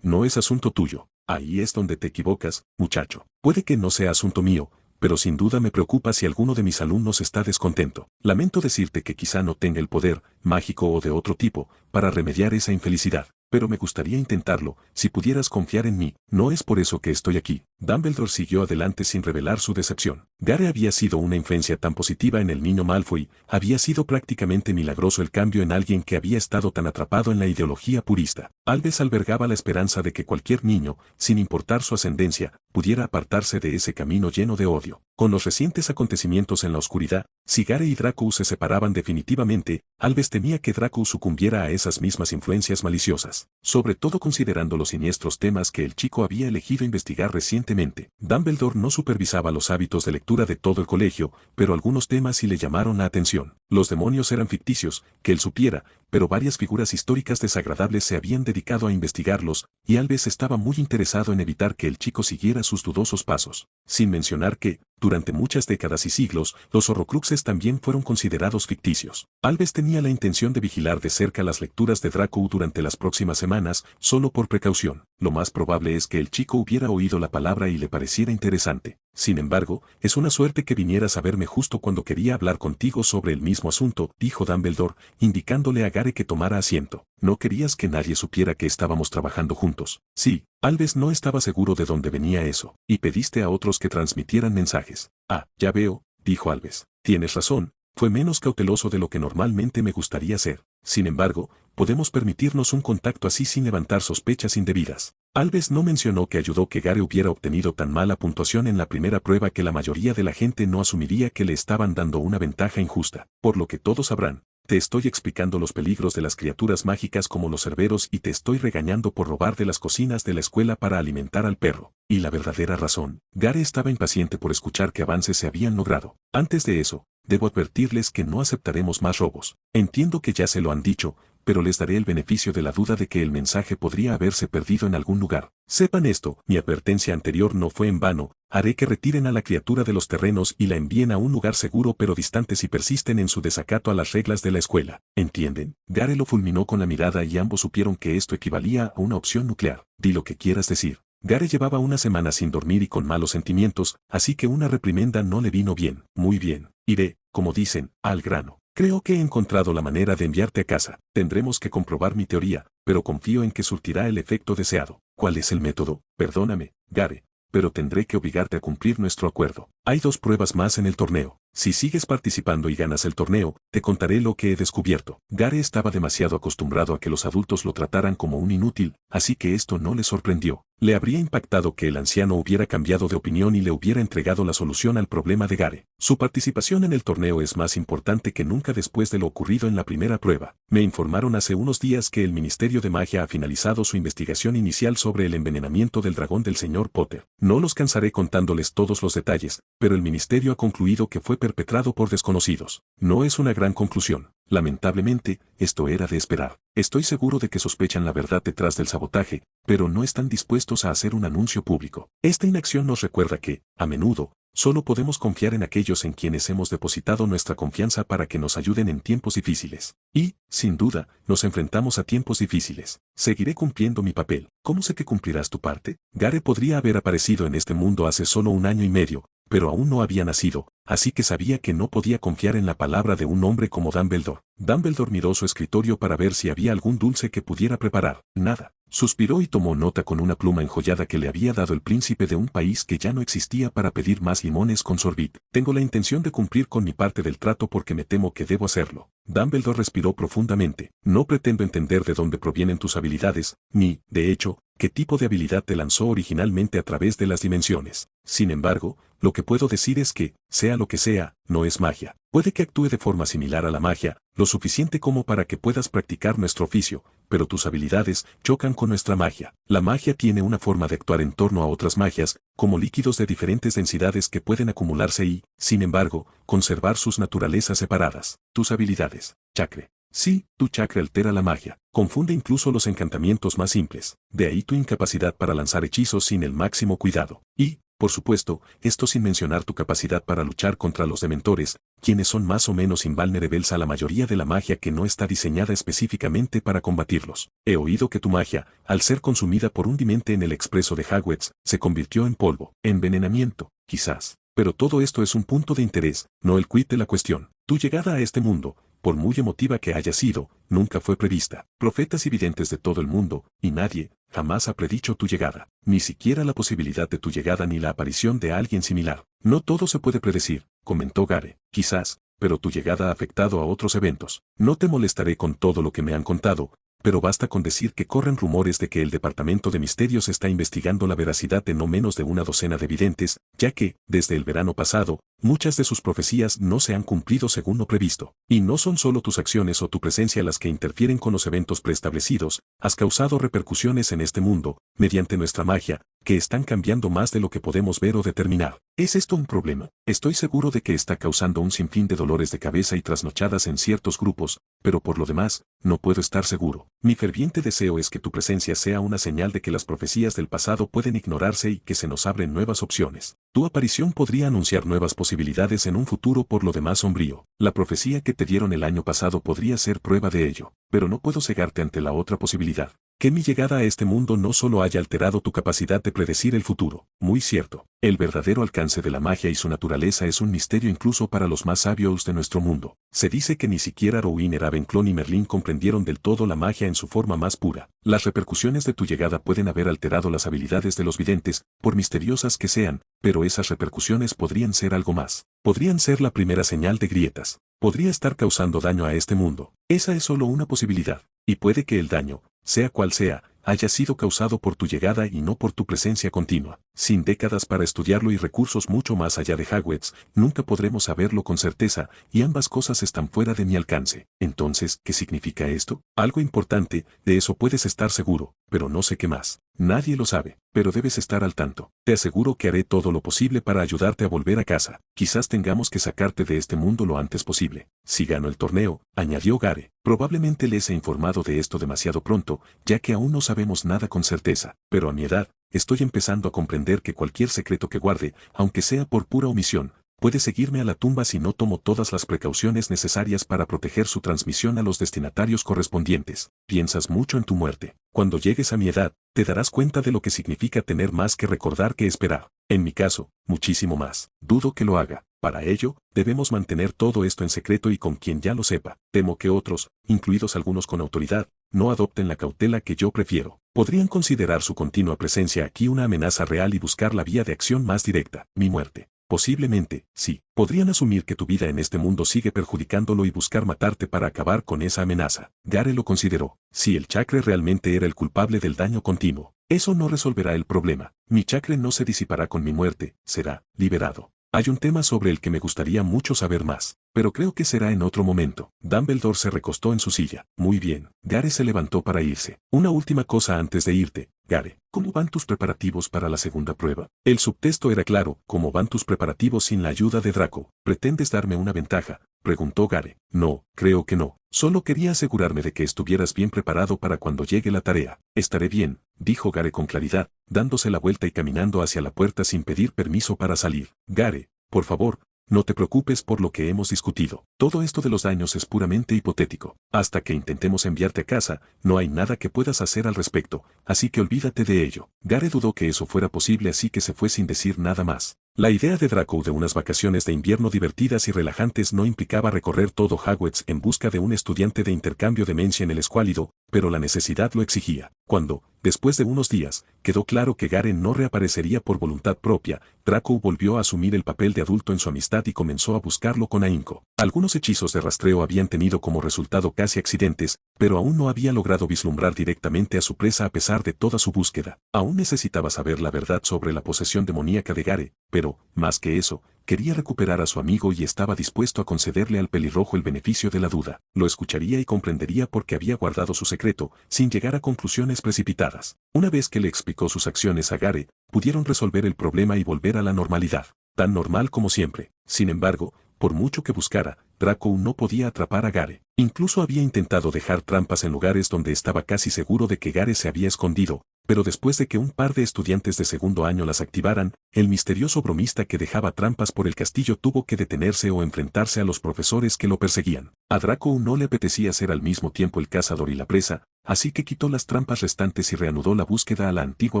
No es asunto tuyo. Ahí es donde te equivocas, muchacho. Puede que no sea asunto mío, pero sin duda me preocupa si alguno de mis alumnos está descontento. Lamento decirte que quizá no tenga el poder, mágico o de otro tipo, para remediar esa infelicidad. Pero me gustaría intentarlo, si pudieras confiar en mí. No es por eso que estoy aquí. Dumbledore siguió adelante sin revelar su decepción. Gare había sido una influencia tan positiva en el niño Malfoy, había sido prácticamente milagroso el cambio en alguien que había estado tan atrapado en la ideología purista. Albus albergaba la esperanza de que cualquier niño, sin importar su ascendencia, pudiera apartarse de ese camino lleno de odio. Con los recientes acontecimientos en la oscuridad, si Gare y Draco se separaban definitivamente, Albus temía que Draco sucumbiera a esas mismas influencias maliciosas, sobre todo considerando los siniestros temas que el chico había elegido investigar recientemente. Dumbledore no supervisaba los hábitos de lectura de todo el colegio, pero algunos temas sí le llamaron la atención. Los demonios eran ficticios, que él supiera, pero varias figuras históricas desagradables se habían dedicado a investigarlos, y Albus estaba muy interesado en evitar que el chico siguiera sus dudosos pasos. Sin mencionar que, durante muchas décadas y siglos, los Horrocruxes también fueron considerados ficticios. Albus tenía la intención de vigilar de cerca las lecturas de Draco durante las próximas semanas, solo por precaución. Lo más probable es que el chico hubiera oído la palabra y le pareciera interesante. Sin embargo, es una suerte que vinieras a verme justo cuando quería hablar contigo sobre el mismo asunto, dijo Dumbledore, indicándole a Gare que tomara asiento. ¿No querías que nadie supiera que estábamos trabajando juntos? Sí. Albus no estaba seguro de dónde venía eso, y pediste a otros que transmitieran mensajes. Ah, ya veo, dijo Albus. Tienes razón, fue menos cauteloso de lo que normalmente me gustaría ser. Sin embargo, podemos permitirnos un contacto así sin levantar sospechas indebidas. Albus no mencionó que ayudó que Gare hubiera obtenido tan mala puntuación en la primera prueba que la mayoría de la gente no asumiría que le estaban dando una ventaja injusta. Por lo que todos sabrán, te estoy explicando los peligros de las criaturas mágicas como los cerberos y te estoy regañando por robar de las cocinas de la escuela para alimentar al perro. Y la verdadera razón, Gare estaba impaciente por escuchar que avances se habían logrado. Antes de eso, debo advertirles que no aceptaremos más robos. Entiendo que ya se lo han dicho, pero les daré el beneficio de la duda de que el mensaje podría haberse perdido en algún lugar. Sepan esto, mi advertencia anterior no fue en vano, haré que retiren a la criatura de los terrenos y la envíen a un lugar seguro pero distante si persisten en su desacato a las reglas de la escuela. ¿Entienden? Gare lo fulminó con la mirada y ambos supieron que esto equivalía a una opción nuclear. Di lo que quieras decir. Gare llevaba una semana sin dormir y con malos sentimientos, así que una reprimenda no le vino bien. Muy bien, iré, como dicen, al grano. Creo que he encontrado la manera de enviarte a casa. Tendremos que comprobar mi teoría, pero confío en que surtirá el efecto deseado. ¿Cuál es el método? Perdóname, Gare, pero tendré que obligarte a cumplir nuestro acuerdo. Hay 2 pruebas más en el torneo. Si sigues participando y ganas el torneo, te contaré lo que he descubierto. Gare estaba demasiado acostumbrado a que los adultos lo trataran como un inútil, así que esto no le sorprendió. Le habría impactado que el anciano hubiera cambiado de opinión y le hubiera entregado la solución al problema de Gare. Su participación en el torneo es más importante que nunca después de lo ocurrido en la primera prueba. Me informaron hace unos días que el Ministerio de Magia ha finalizado su investigación inicial sobre el envenenamiento del dragón del señor Potter. No los cansaré contándoles todos los detalles, pero el ministerio ha concluido que fue perpetrado por desconocidos. No es una gran conclusión. Lamentablemente, esto era de esperar. Estoy seguro de que sospechan la verdad detrás del sabotaje, pero no están dispuestos a hacer un anuncio público. Esta inacción nos recuerda que, a menudo, solo podemos confiar en aquellos en quienes hemos depositado nuestra confianza para que nos ayuden en tiempos difíciles. Y, sin duda, nos enfrentamos a tiempos difíciles. Seguiré cumpliendo mi papel. ¿Cómo sé que cumplirás tu parte? Gare podría haber aparecido en este mundo hace solo 1 año y medio, pero aún no había nacido, así que sabía que no podía confiar en la palabra de un hombre como Dumbledore. Dumbledore miró su escritorio para ver si había algún dulce que pudiera preparar. Nada. Suspiró y tomó nota con una pluma enjollada que le había dado el príncipe de un país que ya no existía para pedir más limones con sorbit. Tengo la intención de cumplir con mi parte del trato porque me temo que debo hacerlo. Dumbledore respiró profundamente. No pretendo entender de dónde provienen tus habilidades, ni, de hecho, qué tipo de habilidad te lanzó originalmente a través de las dimensiones. Sin embargo, lo que puedo decir es que, sea lo que sea, no es magia. Puede que actúe de forma similar a la magia, lo suficiente como para que puedas practicar nuestro oficio, pero tus habilidades chocan con nuestra magia. La magia tiene una forma de actuar en torno a otras magias, como líquidos de diferentes densidades que pueden acumularse y, sin embargo, conservar sus naturalezas separadas. Tus habilidades. Chakra. Sí, tu chakra altera la magia, confunde incluso los encantamientos más simples. De ahí tu incapacidad para lanzar hechizos sin el máximo cuidado. Y, por supuesto, esto sin mencionar tu capacidad para luchar contra los dementores, quienes son más o menos invulnerables a la mayoría de la magia que no está diseñada específicamente para combatirlos. He oído que tu magia, al ser consumida por un demente en el expreso de Hogwarts, se convirtió en polvo. Envenenamiento, quizás. Pero todo esto es un punto de interés, no el quid de la cuestión. Tu llegada a este mundo, por muy emotiva que haya sido, nunca fue prevista. Profetas y videntes de todo el mundo, y nadie, jamás ha predicho tu llegada. Ni siquiera la posibilidad de tu llegada ni la aparición de alguien similar. No todo se puede predecir, comentó Gare. Quizás, pero tu llegada ha afectado a otros eventos. No te molestaré con todo lo que me han contado, pero basta con decir que corren rumores de que el Departamento de Misterios está investigando la veracidad de no menos de una docena de videntes, ya que, desde el verano pasado, muchas de sus profecías no se han cumplido según lo previsto. Y no son solo tus acciones o tu presencia las que interfieren con los eventos preestablecidos, has causado repercusiones en este mundo, mediante nuestra magia, que están cambiando más de lo que podemos ver o determinar. ¿Es esto un problema? Estoy seguro de que está causando un sinfín de dolores de cabeza y trasnochadas en ciertos grupos, pero por lo demás, no puedo estar seguro. Mi ferviente deseo es que tu presencia sea una señal de que las profecías del pasado pueden ignorarse y que se nos abren nuevas opciones. Tu aparición podría anunciar nuevas posibilidades en un futuro por lo demás sombrío. La profecía que te dieron el año pasado podría ser prueba de ello, pero no puedo cegarte ante la otra posibilidad. Que mi llegada a este mundo no solo haya alterado tu capacidad de predecir el futuro. Muy cierto. El verdadero alcance de la magia y su naturaleza es un misterio incluso para los más sabios de nuestro mundo. Se dice que ni siquiera Rowena Ravenclaw ni Merlín comprendieron del todo la magia en su forma más pura. Las repercusiones de tu llegada pueden haber alterado las habilidades de los videntes, por misteriosas que sean, pero esas repercusiones podrían ser algo más. Podrían ser la primera señal de grietas. Podría estar causando daño a este mundo. Esa es solo una posibilidad. Y puede que el daño, sea cual sea, haya sido causado por tu llegada y no por tu presencia continua. Sin décadas para estudiarlo y recursos mucho más allá de Hogwarts, nunca podremos saberlo con certeza, y ambas cosas están fuera de mi alcance. Entonces, ¿qué significa esto? Algo importante, de eso puedes estar seguro, pero no sé qué más. Nadie lo sabe, pero debes estar al tanto. Te aseguro que haré todo lo posible para ayudarte a volver a casa. Quizás tengamos que sacarte de este mundo lo antes posible. Si gano el torneo, añadió Gare, probablemente les he informado de esto demasiado pronto, ya que aún no sabemos nada con certeza, pero a mi edad, estoy empezando a comprender que cualquier secreto que guarde, aunque sea por pura omisión, puede seguirme a la tumba si no tomo todas las precauciones necesarias para proteger su transmisión a los destinatarios correspondientes. Piensas mucho en tu muerte. Cuando llegues a mi edad, te darás cuenta de lo que significa tener más que recordar que esperar. En mi caso, muchísimo más. Dudo que lo haga. Para ello, debemos mantener todo esto en secreto y con quien ya lo sepa. Temo que otros, incluidos algunos con autoridad, no adopten la cautela que yo prefiero. Podrían considerar su continua presencia aquí una amenaza real y buscar la vía de acción más directa, mi muerte. Posiblemente, sí. Podrían asumir que tu vida en este mundo sigue perjudicándolo y buscar matarte para acabar con esa amenaza. Gare lo consideró. Si el chakra realmente era el culpable del daño continuo, eso no resolverá el problema. Mi chakra no se disipará con mi muerte, será liberado. Hay un tema sobre el que me gustaría mucho saber más, pero creo que será en otro momento. Dumbledore se recostó en su silla. Muy bien. Gare se levantó para irse. Una última cosa antes de irte, Gare. ¿Cómo van tus preparativos para la segunda prueba? El subtexto era claro. ¿Cómo van tus preparativos sin la ayuda de Draco? ¿Pretendes darme una ventaja? Preguntó Gare. No, creo que no. Solo quería asegurarme de que estuvieras bien preparado para cuando llegue la tarea. Estaré bien, dijo Gare con claridad, dándose la vuelta y caminando hacia la puerta sin pedir permiso para salir. Gare, por favor, no te preocupes por lo que hemos discutido. Todo esto de los daños es puramente hipotético. Hasta que intentemos enviarte a casa, no hay nada que puedas hacer al respecto, así que olvídate de ello. Gare dudó que eso fuera posible, así que se fue sin decir nada más. La idea de Draco de unas vacaciones de invierno divertidas y relajantes no implicaba recorrer todo Hogwarts en busca de un estudiante de intercambio de Demencia en el Escuálido, pero la necesidad lo exigía. Cuando, después de unos días, quedó claro que Gare no reaparecería por voluntad propia, Draco volvió a asumir el papel de adulto en su amistad y comenzó a buscarlo con ahínco. Algunos hechizos de rastreo habían tenido como resultado casi accidentes, pero aún no había logrado vislumbrar directamente a su presa a pesar de toda su búsqueda. Aún necesitaba saber la verdad sobre la posesión demoníaca de Gare, pero, más que eso, quería recuperar a su amigo y estaba dispuesto a concederle al pelirrojo el beneficio de la duda. Lo escucharía y comprendería por qué había guardado su secreto, sin llegar a conclusiones precipitadas. Una vez que le explicó sus acciones a Gare, pudieron resolver el problema y volver a la normalidad. Tan normal como siempre. Sin embargo, por mucho que buscara, Draco no podía atrapar a Gare. Incluso había intentado dejar trampas en lugares donde estaba casi seguro de que Gare se había escondido, pero después de que un par de estudiantes de segundo año las activaran, el misterioso bromista que dejaba trampas por el castillo tuvo que detenerse o enfrentarse a los profesores que lo perseguían. A Draco no le apetecía ser al mismo tiempo el cazador y la presa, así que quitó las trampas restantes y reanudó la búsqueda a la antigua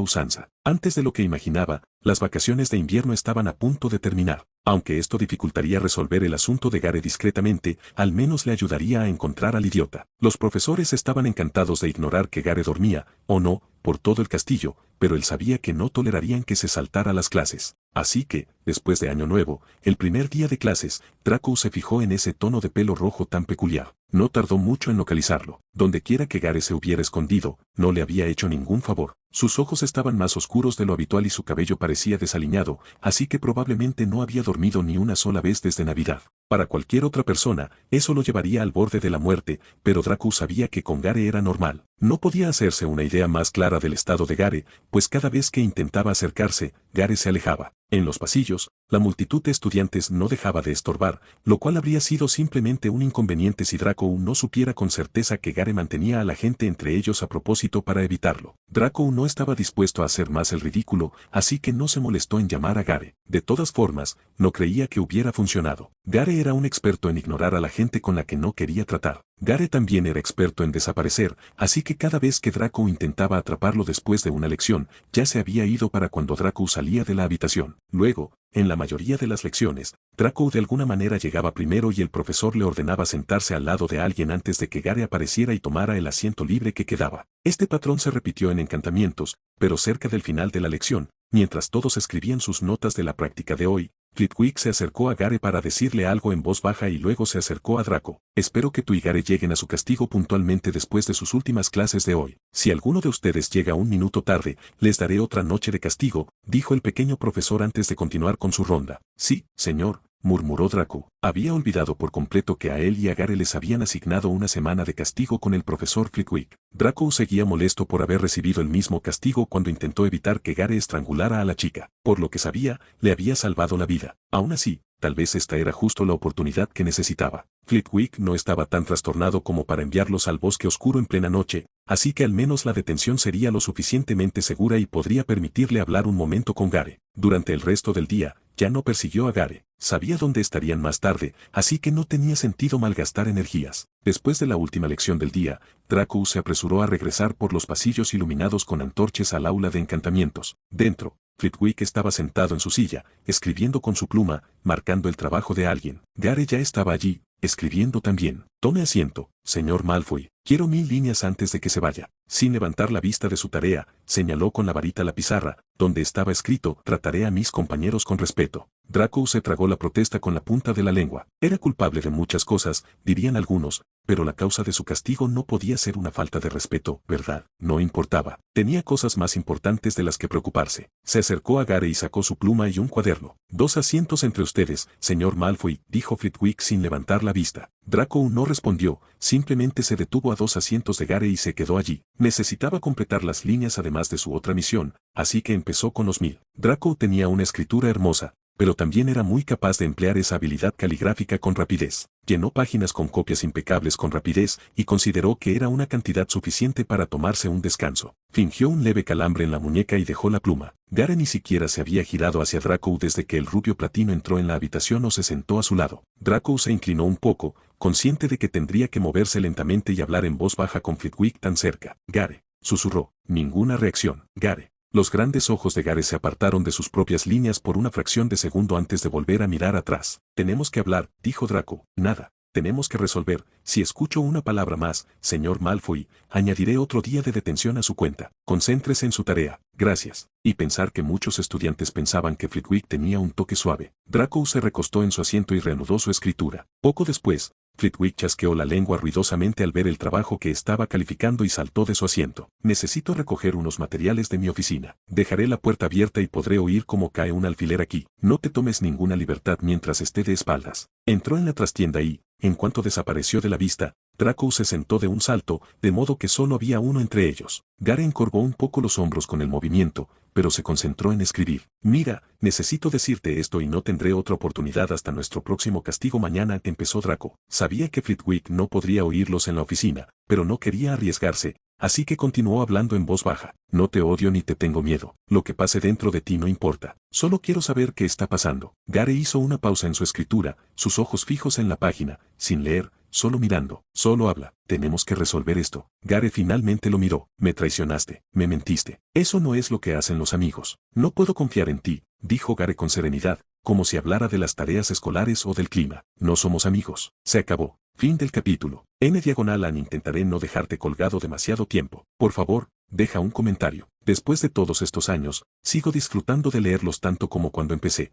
usanza. Antes de lo que imaginaba, las vacaciones de invierno estaban a punto de terminar. Aunque esto dificultaría resolver el asunto de Gare discretamente, al menos le ayudaría a encontrar al idiota. Los profesores estaban encantados de ignorar que Gare dormía, o no, por todo el castillo, pero él sabía que no tolerarían que se saltara las clases. Así que, después de Año Nuevo, el primer día de clases, Draco se fijó en ese tono de pelo rojo tan peculiar. No tardó mucho en localizarlo. Dondequiera que Gare se hubiera escondido, no le había hecho ningún favor. Sus ojos estaban más oscuros de lo habitual y su cabello parecía desaliñado, así que probablemente no había dormido ni una sola vez desde Navidad. Para cualquier otra persona, eso lo llevaría al borde de la muerte, pero Draco sabía que con Gare era normal. No podía hacerse una idea más clara del estado de Gare, pues cada vez que intentaba acercarse, Gare se alejaba. En los pasillos, la multitud de estudiantes no dejaba de estorbar, lo cual habría sido simplemente un inconveniente si Draco no supiera con certeza que Gare mantenía a la gente entre ellos a propósito para evitarlo. Draco no estaba dispuesto a hacer más el ridículo, así que no se molestó en llamar a Gare. De todas formas, no creía que hubiera funcionado. Gare era un experto en ignorar a la gente con la que no quería tratar. Gare también era experto en desaparecer, así que cada vez que Draco intentaba atraparlo después de una lección, ya se había ido para cuando Draco salía de la habitación. Luego, en la mayoría de las lecciones, Draco de alguna manera llegaba primero y el profesor le ordenaba sentarse al lado de alguien antes de que Gare apareciera y tomara el asiento libre que quedaba. Este patrón se repitió en Encantamientos, pero cerca del final de la lección, mientras todos escribían sus notas de la práctica de hoy, Flitwick se acercó a Gare para decirle algo en voz baja y luego se acercó a Draco. Espero que tú y Gare lleguen a su castigo puntualmente después de sus últimas clases de hoy. Si alguno de ustedes llega un minuto tarde, les daré otra noche de castigo, dijo el pequeño profesor antes de continuar con su ronda. Sí, señor, murmuró Draco. Había olvidado por completo que a él y a Gare les habían asignado una semana de castigo con el profesor Flitwick. Draco seguía molesto por haber recibido el mismo castigo cuando intentó evitar que Gare estrangulara a la chica. Por lo que sabía, le había salvado la vida. Aún así, tal vez esta era justo la oportunidad que necesitaba. Flitwick no estaba tan trastornado como para enviarlos al bosque oscuro en plena noche, así que al menos la detención sería lo suficientemente segura y podría permitirle hablar un momento con Gare. Durante el resto del día, ya no persiguió a Gare. Sabía dónde estarían más tarde, así que no tenía sentido malgastar energías. Después de la última lección del día, Draco se apresuró a regresar por los pasillos iluminados con antorchas al aula de encantamientos. Dentro, Flitwick estaba sentado en su silla, escribiendo con su pluma, marcando el trabajo de alguien. Gare ya estaba allí, escribiendo también. Tome asiento, señor Malfoy. Quiero 1000 líneas antes de que se vaya. Sin levantar la vista de su tarea, señaló con la varita la pizarra, donde estaba escrito: trataré a mis compañeros con respeto. Draco se tragó la protesta con la punta de la lengua. Era culpable de muchas cosas, dirían algunos, pero la causa de su castigo no podía ser una falta de respeto, ¿verdad? No importaba. Tenía cosas más importantes de las que preocuparse. Se acercó a Gare y sacó su pluma y un cuaderno. 2 asientos entre ustedes, señor Malfoy, dijo Flitwick sin levantar la vista. Draco no respondió, simplemente se detuvo a 2 asientos de Gare y se quedó allí. Necesitaba completar las líneas además de su otra misión, así que empezó con los 1000. Draco tenía una escritura hermosa, pero también era muy capaz de emplear esa habilidad caligráfica con rapidez. Llenó páginas con copias impecables con rapidez y consideró que era una cantidad suficiente para tomarse un descanso. Fingió un leve calambre en la muñeca y dejó la pluma. Gare ni siquiera se había girado hacia Draco desde que el rubio platino entró en la habitación o se sentó a su lado. Draco se inclinó un poco, consciente de que tendría que moverse lentamente y hablar en voz baja con Flitwick tan cerca. Gare, susurró. Ninguna reacción. Gare. Los grandes ojos de Gare se apartaron de sus propias líneas por una fracción de segundo antes de volver a mirar atrás. Tenemos que hablar, dijo Draco. Nada. Tenemos que resolver. Si escucho una palabra más, señor Malfoy, añadiré otro día de detención a su cuenta. Concéntrese en su tarea. Gracias. Y pensar que muchos estudiantes pensaban que Flitwick tenía un toque suave. Draco se recostó en su asiento y reanudó su escritura. Poco después, Flitwick chasqueó la lengua ruidosamente al ver el trabajo que estaba calificando y saltó de su asiento. Necesito recoger unos materiales de mi oficina. Dejaré la puerta abierta y podré oír cómo cae un alfiler aquí. No te tomes ninguna libertad mientras esté de espaldas. Entró en la trastienda y, en cuanto desapareció de la vista, Draco se sentó de un salto, de modo que solo había uno entre ellos. Gare encorvó un poco los hombros con el movimiento, pero se concentró en escribir. Mira, necesito decirte esto y no tendré otra oportunidad hasta nuestro próximo castigo mañana, empezó Draco. Sabía que Flitwick no podría oírlos en la oficina, pero no quería arriesgarse, así que continuó hablando en voz baja. No te odio ni te tengo miedo. Lo que pase dentro de ti no importa. Solo quiero saber qué está pasando. Gare hizo una pausa en su escritura, sus ojos fijos en la página, sin leer, solo mirando. Solo habla. Tenemos que resolver esto. Gare finalmente lo miró. Me traicionaste. Me mentiste. Eso no es lo que hacen los amigos. No puedo confiar en ti, dijo Gare con serenidad, como si hablara de las tareas escolares o del clima. No somos amigos. Se acabó. Fin del capítulo. N/an intentaré no dejarte colgado demasiado tiempo. Por favor, deja un comentario. Después de todos estos años, sigo disfrutando de leerlos tanto como cuando empecé.